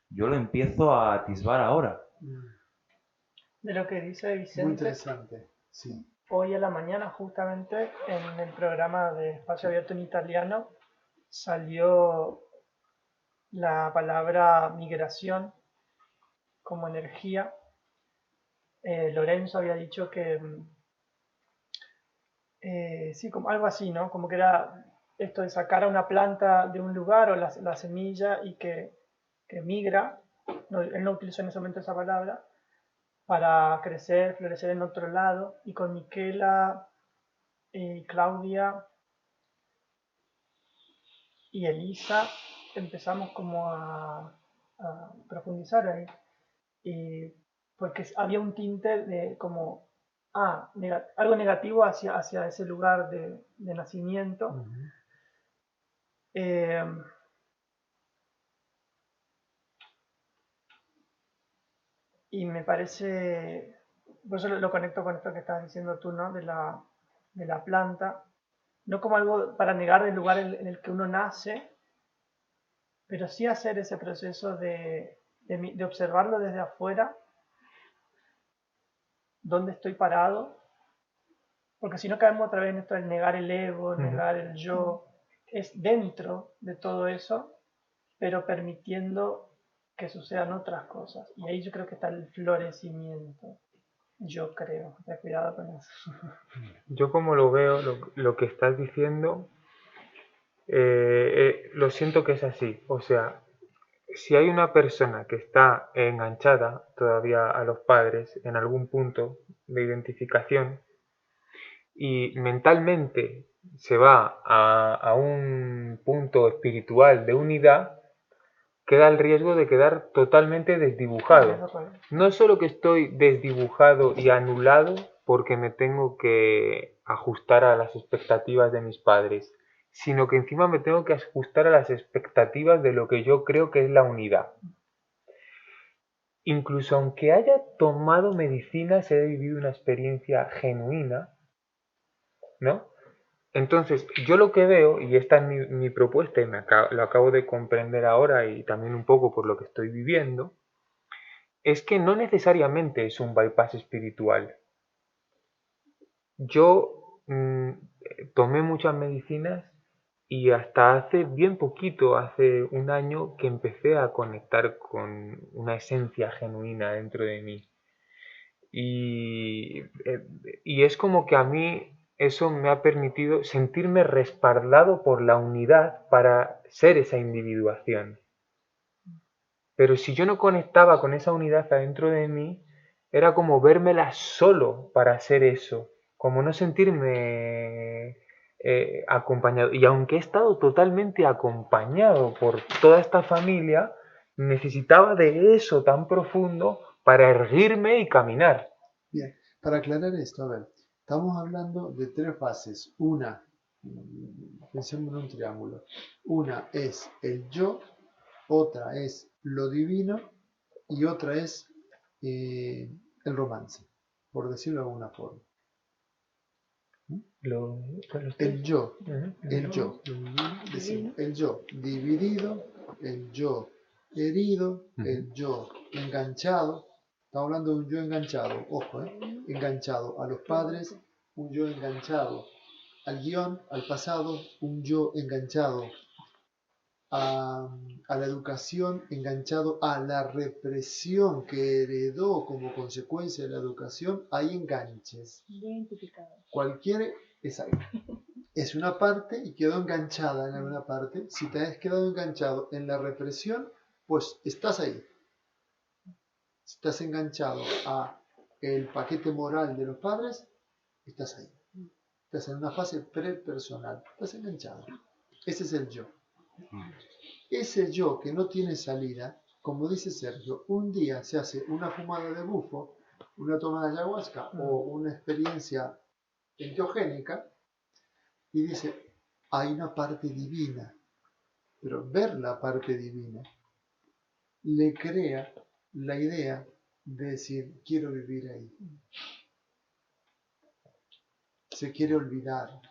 yo lo empiezo a atisbar ahora. De lo que dice Vicente. Muy interesante, sí. Hoy a la mañana, justamente, en el programa de Espacio Abierto en Italiano, salió la palabra migración como energía. Lorenzo había dicho que, sí, como algo así, ¿no? Como que era esto de sacar a una planta de un lugar o la semilla y que migra, él no utilizó en ese momento esa palabra, para crecer, florecer en otro lado, y con Miquela y Claudia y Elisa empezamos como a profundizar ahí, y porque había un tinte de como algo negativo hacia ese lugar de nacimiento. Y me parece, por eso lo conecto con esto que estabas diciendo tú, ¿no? De la planta, no como algo para negar el lugar en el que uno nace, pero sí hacer ese proceso de observarlo desde afuera, dónde estoy parado, porque si no caemos otra vez en esto del negar el ego, negar el yo, es dentro de todo eso, pero permitiendo que sucedan otras cosas. Y ahí yo creo que está el florecimiento. Yo creo. Ten cuidado con eso. Yo como lo veo, lo que estás diciendo, lo siento que es así. O sea, si hay una persona que está enganchada todavía a los padres en algún punto de identificación y mentalmente se va a un punto espiritual de unidad, queda el riesgo de quedar totalmente desdibujado. No solo que estoy desdibujado y anulado porque me tengo que ajustar a las expectativas de mis padres, sino que encima me tengo que ajustar a las expectativas de lo que yo creo que es la unidad. Incluso aunque haya tomado medicinas, he vivido una experiencia genuina, ¿no? Entonces, yo lo que veo, y esta es mi propuesta, y lo acabo de comprender ahora y también un poco por lo que estoy viviendo, es que no necesariamente es un bypass espiritual. Yo tomé muchas medicinas y hasta hace bien poquito, hace un año, que empecé a conectar con una esencia genuina dentro de mí. Y es como que a mí eso me ha permitido sentirme respaldado por la unidad para ser esa individuación. Pero si yo no conectaba con esa unidad adentro de mí, era como vérmela solo para hacer eso, como no sentirme acompañado. Y aunque he estado totalmente acompañado por toda esta familia, necesitaba de eso tan profundo para erguirme y caminar. Bien, para aclarar esto, a ver, estamos hablando de tres fases. Una, pensemos en un triángulo. Una es el yo, otra es lo divino y otra es el romance, por decirlo de alguna forma. El yo, decimos, el yo dividido, el yo herido, el yo enganchado. Estamos hablando de un yo enganchado, ojo, enganchado a los padres, un yo enganchado al guión, al pasado, un yo enganchado a la educación, enganchado a la represión que heredó como consecuencia de la educación. Hay enganches. Identificado. Cualquier es una parte y quedó enganchada en alguna parte. Si te has quedado enganchado en la represión, pues estás ahí. Si estás enganchado a el paquete moral de los padres, estás ahí. Estás en una fase prepersonal. Estás enganchado. Ese es el yo. Ese yo que no tiene salida, como dice Sergio, un día se hace una fumada de bufo, una toma de ayahuasca o una experiencia enteogénica y dice, hay una parte divina. Pero ver la parte divina le crea la idea de decir, quiero vivir ahí. Se quiere olvidar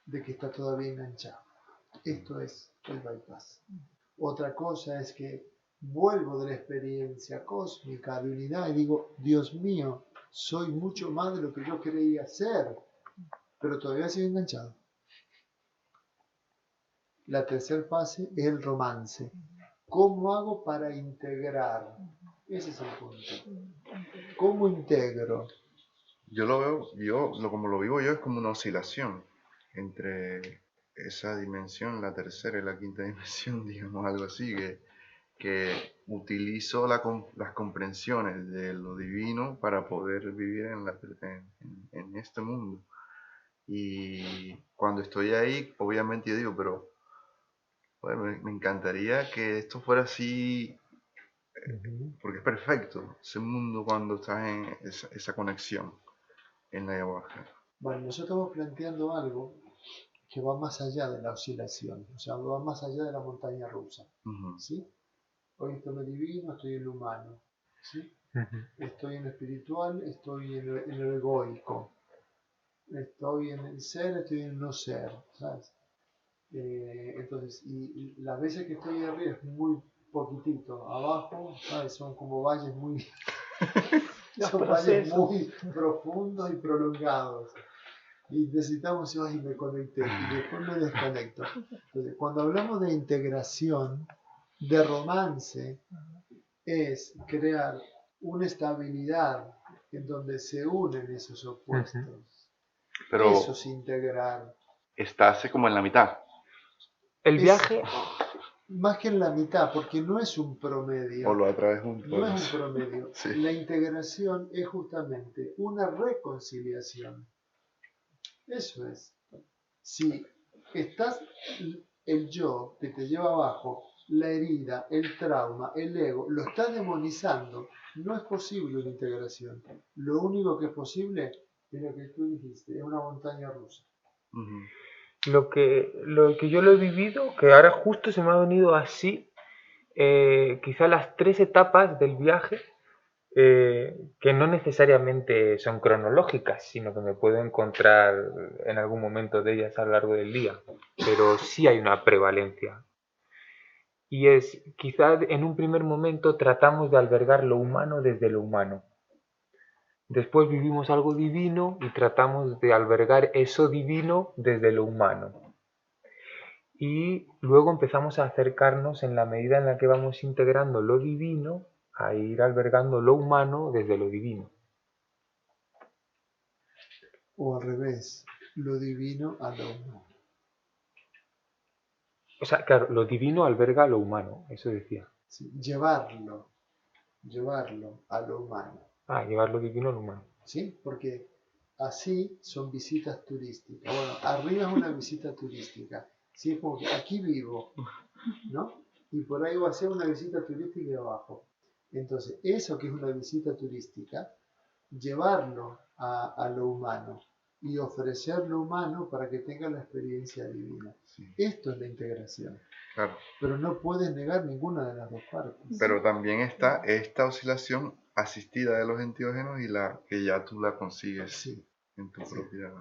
de que está todavía enganchado. Esto es el bypass. Otra cosa es que vuelvo de la experiencia cósmica de unidad y digo, Dios mío, soy mucho más de lo que yo creía ser, pero todavía sigo enganchado. La tercera fase es el romance. ¿Cómo hago para integrar? Ese es el punto. ¿Cómo integro? Yo lo veo, como lo vivo yo, es como una oscilación entre esa dimensión, la tercera y la quinta dimensión, digamos, algo así, que utilizo las comprensiones de lo divino para poder vivir en este mundo. Y cuando estoy ahí, obviamente yo digo, pero bueno, me encantaría que esto fuera así, porque es perfecto ese mundo cuando estás en esa conexión en la ayahuasca. Bueno, nosotros estamos planteando algo que va más allá de la oscilación, o sea, va más allá de la montaña rusa, ¿sí? Hoy estoy en lo divino, estoy en lo humano, ¿sí? Estoy en lo espiritual, estoy en lo egoico, estoy en el ser, estoy en el no ser, ¿sabes? Entonces, y las veces que estoy arriba es muy poquitito, abajo, ¿sabes? Son como valles muy, son valles muy profundos y prolongados. Y necesitamos, ay, me conecté y después me desconecto. Entonces, cuando hablamos de integración, de romance, es crear una estabilidad en donde se unen esos opuestos. Pero eso es integrar. estás como en la mitad. El viaje... Más que en la mitad, porque no es un promedio. O lo atraes juntos. No es un promedio. Sí. La integración es justamente una reconciliación. Eso es. Si estás el yo que te lleva abajo, la herida, el trauma, el ego, lo estás demonizando, no es posible una integración. Lo único que es posible es lo que tú dijiste, es una montaña rusa. Lo que yo lo he vivido, que ahora justo se me ha venido así, quizá las 3 etapas del viaje, que no necesariamente son cronológicas, sino que me puedo encontrar en algún momento de ellas a lo largo del día, pero sí hay una prevalencia. Y es, quizá en un primer momento tratamos de albergar lo humano desde lo humano. Después vivimos algo divino y tratamos de albergar eso divino desde lo humano. Y luego empezamos a acercarnos en la medida en la que vamos integrando lo divino a ir albergando lo humano desde lo divino. O al revés, lo divino a lo humano. O sea, claro, lo divino alberga lo humano, eso decía. Sí, llevarlo a lo humano. Ah, llevar lo divino a lo humano. ¿Sí? Porque así son visitas turísticas. Bueno, arriba es una visita turística. ¿Sí? Es como que aquí vivo, ¿no? Y por ahí va a ser una visita turística abajo. Entonces, eso que es una visita turística, llevarlo a lo humano y ofrecer lo humano para que tenga la experiencia divina. Sí. Esto es la integración. Claro. Pero no puedes negar ninguna de las dos partes. Pero también está esta oscilación asistida de los enteógenos y la que ya tú la consigues en tu propia...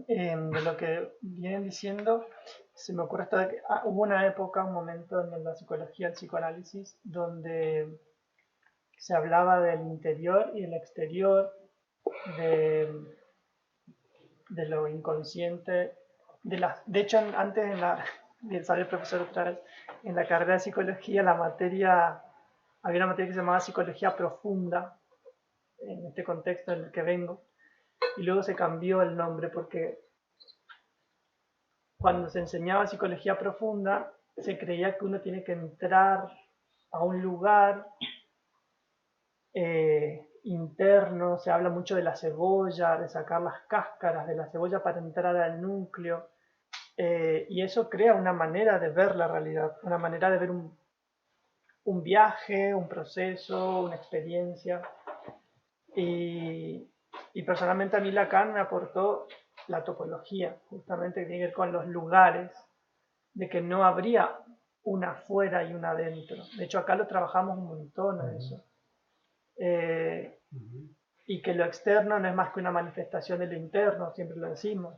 De lo que vienen diciendo, se me ocurre hasta que hubo una época, un momento en la psicología, el psicoanálisis, donde se hablaba del interior y el exterior, de lo inconsciente, de hecho antes de salir el profesor otra vez, en la carrera de psicología había una materia que se llamaba psicología profunda, en este contexto en el que vengo, y luego se cambió el nombre porque cuando se enseñaba psicología profunda se creía que uno tiene que entrar a un lugar interno, se habla mucho de la cebolla, de sacar las cáscaras de la cebolla para entrar al núcleo, y eso crea una manera de ver la realidad, una manera de ver un viaje, un proceso, una experiencia. Y personalmente a mí Lacan me aportó la topología, justamente que tiene que ver con los lugares, de que no habría una afuera y una adentro. De hecho acá lo trabajamos un montón a eso. Y que lo externo no es más que una manifestación de lo interno, siempre lo decimos.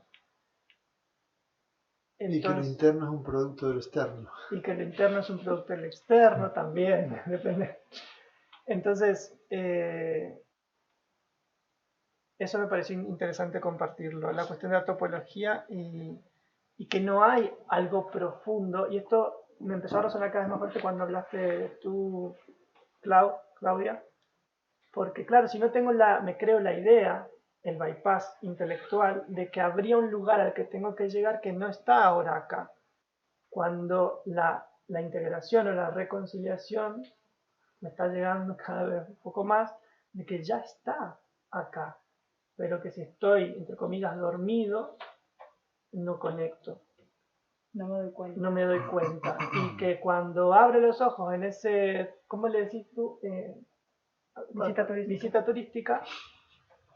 Entonces, y que lo interno es un producto de lo externo. Y que lo interno es un producto del externo también, depende. Entonces, eso me pareció interesante compartirlo, la cuestión de la topología y que no hay algo profundo. Y esto me empezó a resonar cada vez más fuerte cuando hablaste tú, Claudia, porque claro, si no tengo me creo la idea el bypass intelectual de que habría un lugar al que tengo que llegar que no está ahora acá. Cuando la integración o la reconciliación me está llegando cada vez un poco más de que ya está acá, pero que si estoy, entre comillas, dormido, no conecto. No me doy cuenta. No me doy cuenta. Y que cuando abro los ojos en ese, ¿cómo le decís tú? Visita turística.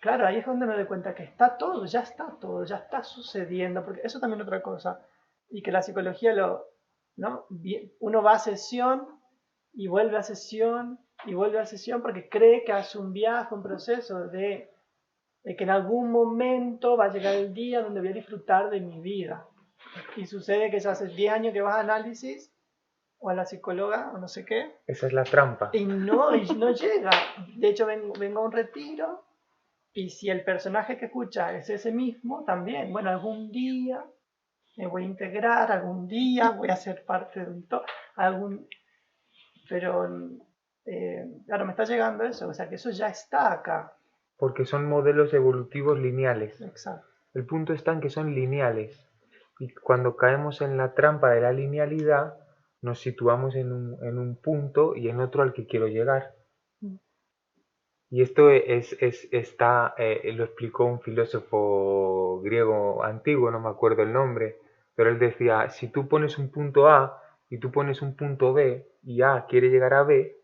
Claro, ahí es donde me doy cuenta que está todo, ya está sucediendo, porque eso también es otra cosa. Y que la psicología ¿no? Uno va a sesión y vuelve a sesión y vuelve a sesión porque cree que hace un viaje, un proceso de que en algún momento va a llegar el día donde voy a disfrutar de mi vida. Y sucede que ya hace 10 años que vas a análisis o a la psicóloga o no sé qué. Esa es la trampa. Y no llega. De hecho, vengo a un retiro y si el personaje que escucha es ese mismo, también, bueno, algún día me voy a integrar, algún día voy a ser parte de un todo, pero claro, me está llegando eso, o sea que eso ya está acá. Porque son modelos evolutivos lineales. Exacto. El punto está en que son lineales. Y cuando caemos en la trampa de la linealidad, nos situamos en un punto y en otro al que quiero llegar. Y esto lo explicó un filósofo griego antiguo, no me acuerdo el nombre, pero él decía, si tú pones un punto A y tú pones un punto B y A quiere llegar a B,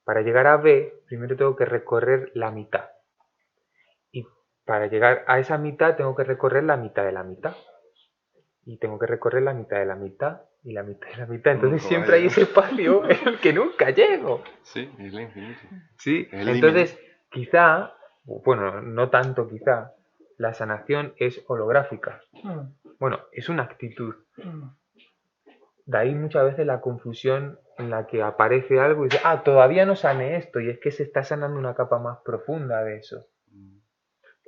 para llegar a B primero tengo que recorrer la mitad. Y para llegar a esa mitad tengo que recorrer la mitad de la mitad. Y tengo que recorrer la mitad de la mitad y la mitad de la mitad. Entonces siempre hay ese espacio en el que nunca llego. Sí, es la infinito. Sí, el entonces quizá, bueno, no tanto quizá, la sanación es holográfica. Bueno, es una actitud. De ahí muchas veces la confusión en la que aparece algo y dice, todavía no sané esto, y es que se está sanando una capa más profunda de eso.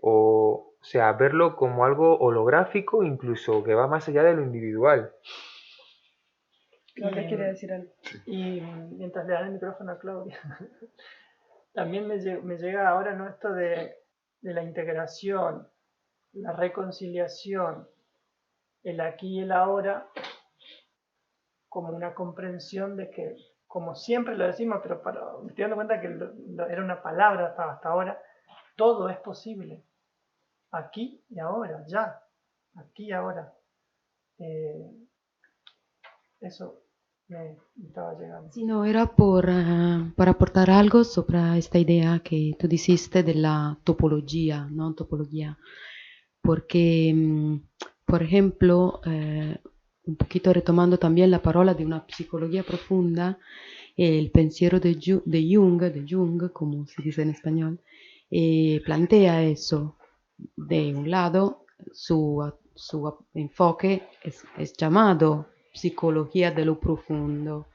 O sea, verlo como algo holográfico, incluso que va más allá de lo individual. Claudia quiere decir algo. Y mientras le dan el micrófono a Claudia, también me llega ahora, ¿no?, esto de la integración, la reconciliación, el aquí y el ahora, como una comprensión de que, como siempre lo decimos, pero me estoy dando cuenta que era una palabra hasta ahora, todo es posible. Aquí y ahora, ya. Aquí y ahora. Eso me estaba llegando. Sí, no, era para aportar algo sobre esta idea que tú dijiste de la topología, ¿no? Topología. Porque, por ejemplo, un poquito retomando también la parola de una psicología profunda, el pensiero de Jung, como se dice en español, plantea eso. De un lado, su enfoque es llamado psicología de lo profundo,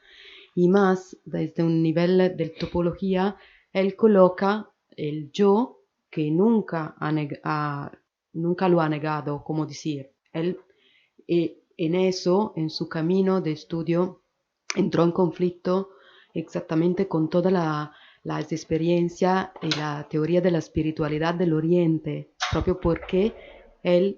y más desde un nivel de topología, él coloca el yo que nunca lo ha negado, como decir. Él en eso, en su camino de estudio, entró en conflicto exactamente con toda las experiencias y la teoría de la espiritualidad del Oriente, proprio porque él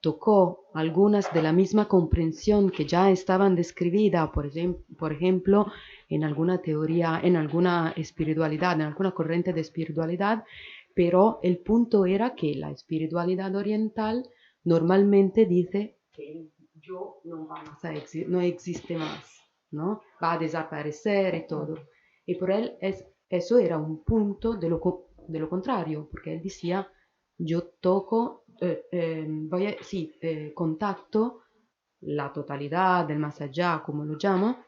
tocó algunas de la misma comprensión que ya estaban descritas, por ejemplo, en alguna teoría, en alguna espiritualidad, en alguna corriente de espiritualidad, pero el punto era que la espiritualidad oriental normalmente dice que el yo no existe más, ¿no? Va a desaparecer y todo. Y por él eso era un punto de lo contrario, porque él decía, yo toco, contacto la totalidad del más allá, como lo llamo,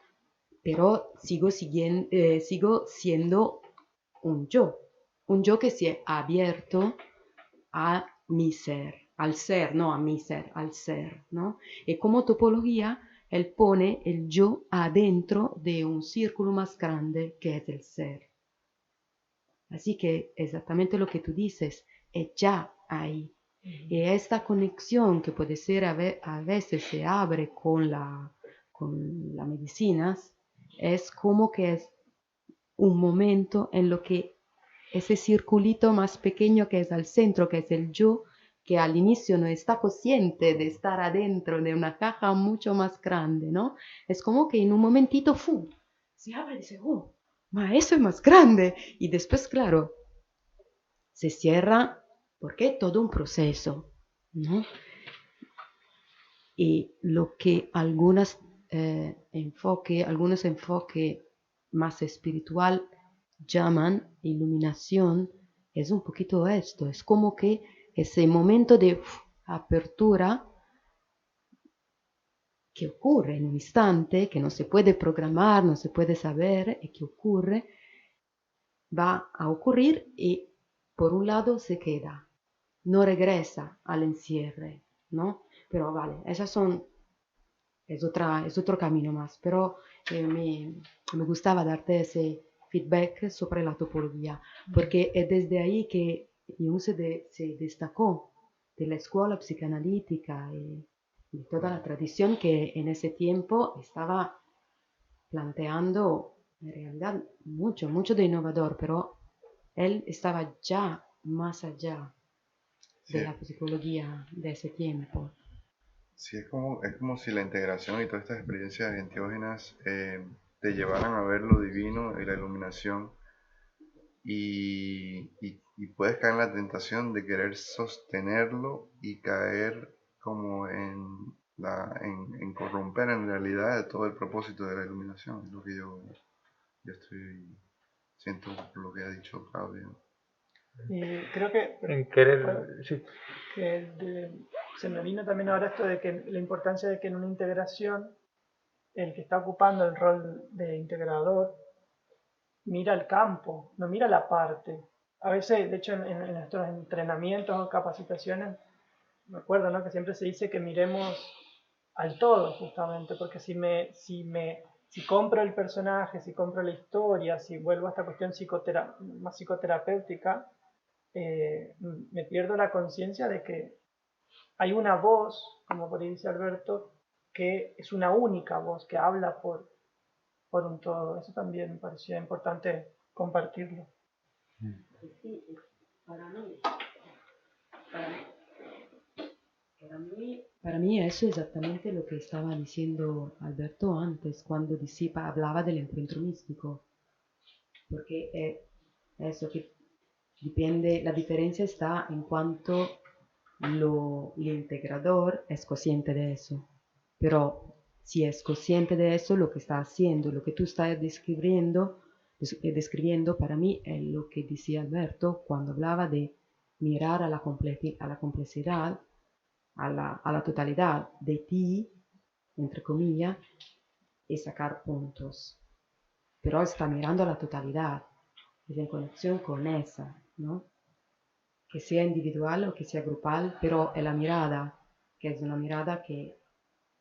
pero sigo siendo un yo que se ha abierto a mi ser, al ser, no a mi ser, al ser, ¿no? Y como topología, él pone el yo adentro de un círculo más grande que es el ser. Así que exactamente lo que tú dices es ya ahí. Y esta conexión que puede ser a veces se abre con la medicina, es como que es un momento en lo que ese circulito más pequeño que es al centro, que es el yo, que al inicio no está consciente de estar adentro de una caja mucho más grande, ¿no? Es como que en un momentito, ¡fu!, se abre y dice, ¡oh, ma, eso es más grande! Y después, claro, se cierra porque es todo un proceso, ¿no? Y lo que algunos enfoques más espiritual llaman iluminación es un poquito esto, es como que ese momento de apertura que ocurre en un instante, que no se puede programar, no se puede saber, y que ocurre, va a ocurrir y por un lado se queda, no regresa al encierre, ¿no? Pero vale, esas son, es otro camino más, pero me gustaba darte ese feedback sobre la topología, porque es desde ahí que Jung se destacó de la escuela psicoanalítica y de toda la tradición que en ese tiempo estaba planteando en realidad mucho de innovador, pero él estaba ya más allá Sí, de la psicología de ese tiempo. sí, es como si la integración y todas estas experiencias enteógenas te llevaran a ver lo divino y la iluminación y puedes caer en la tentación de querer sostenerlo y caer como en corromper en realidad todo el propósito de la iluminación, es lo que yo siento por lo que ha dicho Claudio. Y creo que, En querer, bueno, sí. se me vino también ahora esto de que la importancia de que en una integración el que está ocupando el rol de integrador mira el campo, no mira la parte. A veces, de hecho, en nuestros entrenamientos o capacitaciones, me acuerdo, ¿no?, que siempre se dice que miremos al todo, justamente, porque si compro el personaje, si compro la historia, si vuelvo a esta cuestión más psicoterapéutica, me pierdo la conciencia de que hay una voz, como por ahí dice Alberto, que es una única voz que habla por un todo. Eso también me parecía importante compartirlo. Sí, para mí eso es exactamente lo que estaba diciendo Alberto antes, cuando hablaba del encuentro místico, porque eso que depende, la diferencia está en cuanto el integrador es consciente de eso, pero si es consciente de eso, lo que está haciendo, lo que tú estás describiendo para mí es lo que decía Alberto cuando hablaba de mirar a la complejidad, a la totalidad de ti, entre comillas, y sacar puntos. Pero está mirando a la totalidad, es en conexión con esa, ¿no? Que sea individual o que sea grupal, pero es la mirada, que es una mirada que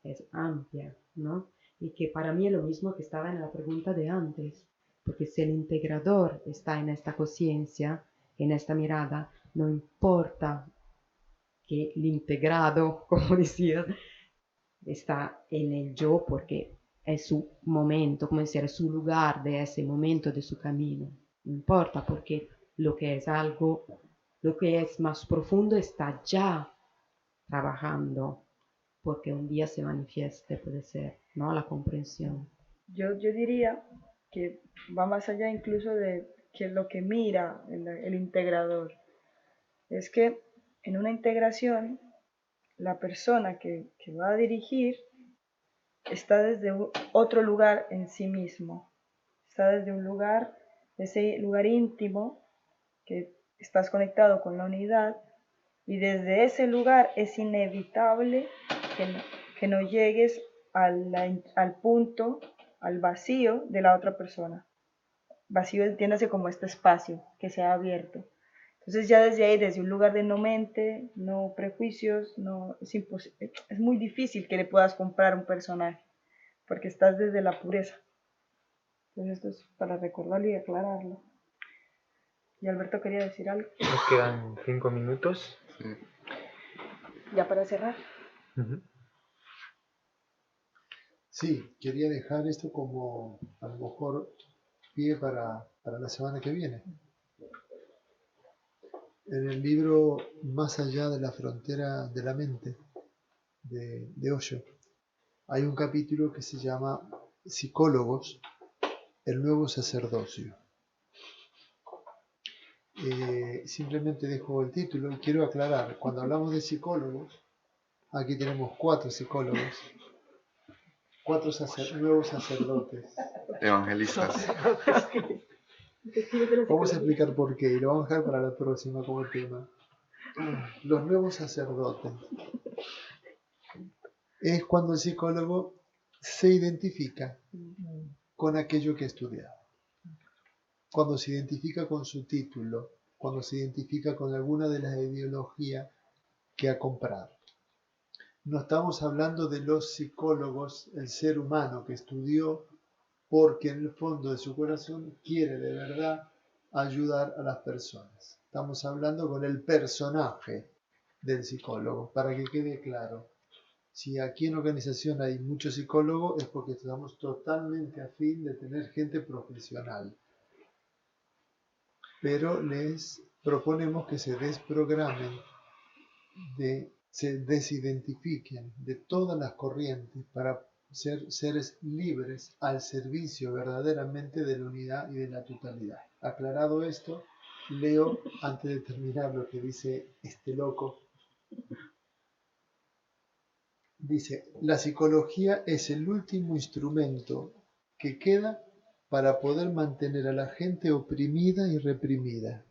es amplia, ¿no? Y que para mí es lo mismo que estaba en la pregunta de antes, porque si el integrador está en esta conciencia, en esta mirada, no importa que el integrado, como decía, está en el yo porque es su momento, como decir, es su lugar de ese momento de su camino. No importa porque lo que es algo, lo que es más profundo está ya trabajando porque un día se manifieste, puede ser, ¿no? La comprensión. Yo diría que va más allá incluso de que lo que mira el integrador. Es que en una integración, la persona que va a dirigir está desde otro lugar en sí mismo. Está desde un lugar, ese lugar íntimo, que estás conectado con la unidad, y desde ese lugar es inevitable que no llegues al punto, al vacío de la otra persona. Vacío entiéndase como este espacio que se ha abierto. Entonces ya desde ahí, desde un lugar de no mente, no prejuicios, es muy difícil que le puedas comprar un personaje, porque estás desde la pureza. Entonces esto es para recordarlo y aclararlo. Y Alberto quería decir algo. Nos quedan 5 minutos. Sí. Ya para cerrar. Ujú. Sí, quería dejar esto como a lo mejor pie para la semana que viene. En el libro Más allá de la frontera de la mente, de Osho, hay un capítulo que se llama Psicólogos, el nuevo sacerdocio. Simplemente dejo el título y quiero aclarar, cuando hablamos de psicólogos, aquí tenemos 4 psicólogos, 4 nuevos sacerdotes. Evangelistas. Vamos a explicar por qué y lo vamos a dejar para la próxima como tema. Los nuevos sacerdotes es cuando el psicólogo se identifica con aquello que ha estudiado, cuando se identifica con su título, cuando se identifica con alguna de las ideologías que ha comprado. No estamos hablando de los psicólogos, el ser humano que estudió porque en el fondo de su corazón quiere de verdad ayudar a las personas. Estamos hablando con el personaje del psicólogo, para que quede claro. Si aquí en organización hay muchos psicólogos es porque estamos totalmente a fin de tener gente profesional. Pero les proponemos que se desprogramen, se desidentifiquen de todas las corrientes para ser seres libres al servicio verdaderamente de la unidad y de la totalidad. Aclarado esto, leo antes de terminar lo que dice este loco. Dice, la psicología es el último instrumento que queda para poder mantener a la gente oprimida y reprimida.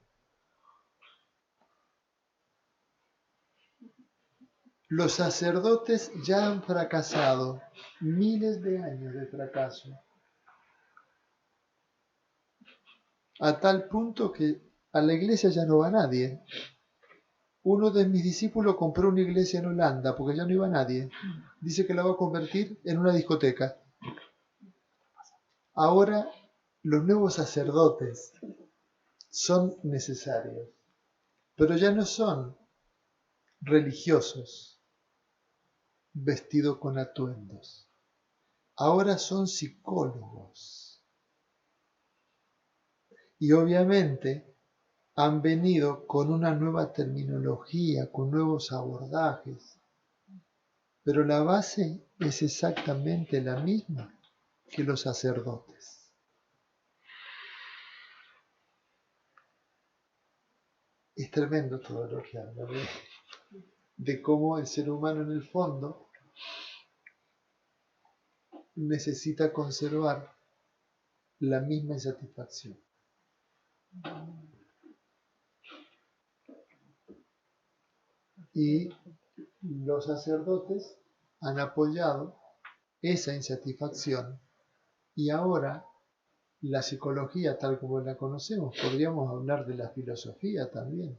Los sacerdotes ya han fracasado, miles de años de fracaso, a tal punto que a la iglesia ya no va nadie. Uno de mis discípulos compró una iglesia en Holanda porque ya no iba nadie. Dice que la va a convertir en una discoteca. Ahora los nuevos sacerdotes son necesarios, pero ya no son religiosos vestidos con atuendos. Ahora son psicólogos. Y obviamente han venido con una nueva terminología, con nuevos abordajes, pero la base es exactamente la misma que los sacerdotes. Es tremendo todo lo que habla de cómo el ser humano en el fondo necesita conservar la misma insatisfacción. Y los sacerdotes han apoyado esa insatisfacción y ahora la psicología tal como la conocemos, podríamos hablar de la filosofía también,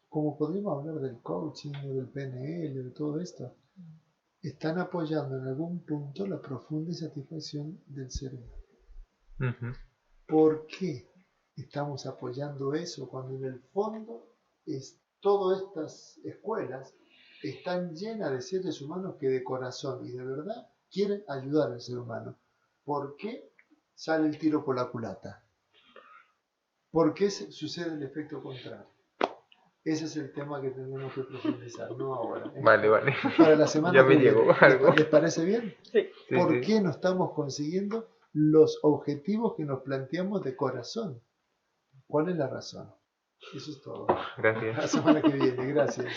como podríamos hablar del coaching o del PNL, de todo esto, están apoyando en algún punto la profunda insatisfacción del ser humano. ¿Por qué estamos apoyando eso cuando en el fondo todas estas escuelas están llenas de seres humanos que de corazón y de verdad quieren ayudar al ser humano? ¿Por qué sale el tiro por la culata? ¿Por qué sucede el efecto contrario? Ese es el tema que tenemos que profundizar, no ahora. Vale. Para la semana Ya me que llegó viene. algo. ¿Les parece bien? Sí. ¿Por qué no estamos consiguiendo los objetivos que nos planteamos de corazón? ¿Cuál es la razón? Eso es todo. Gracias. La semana que viene, gracias.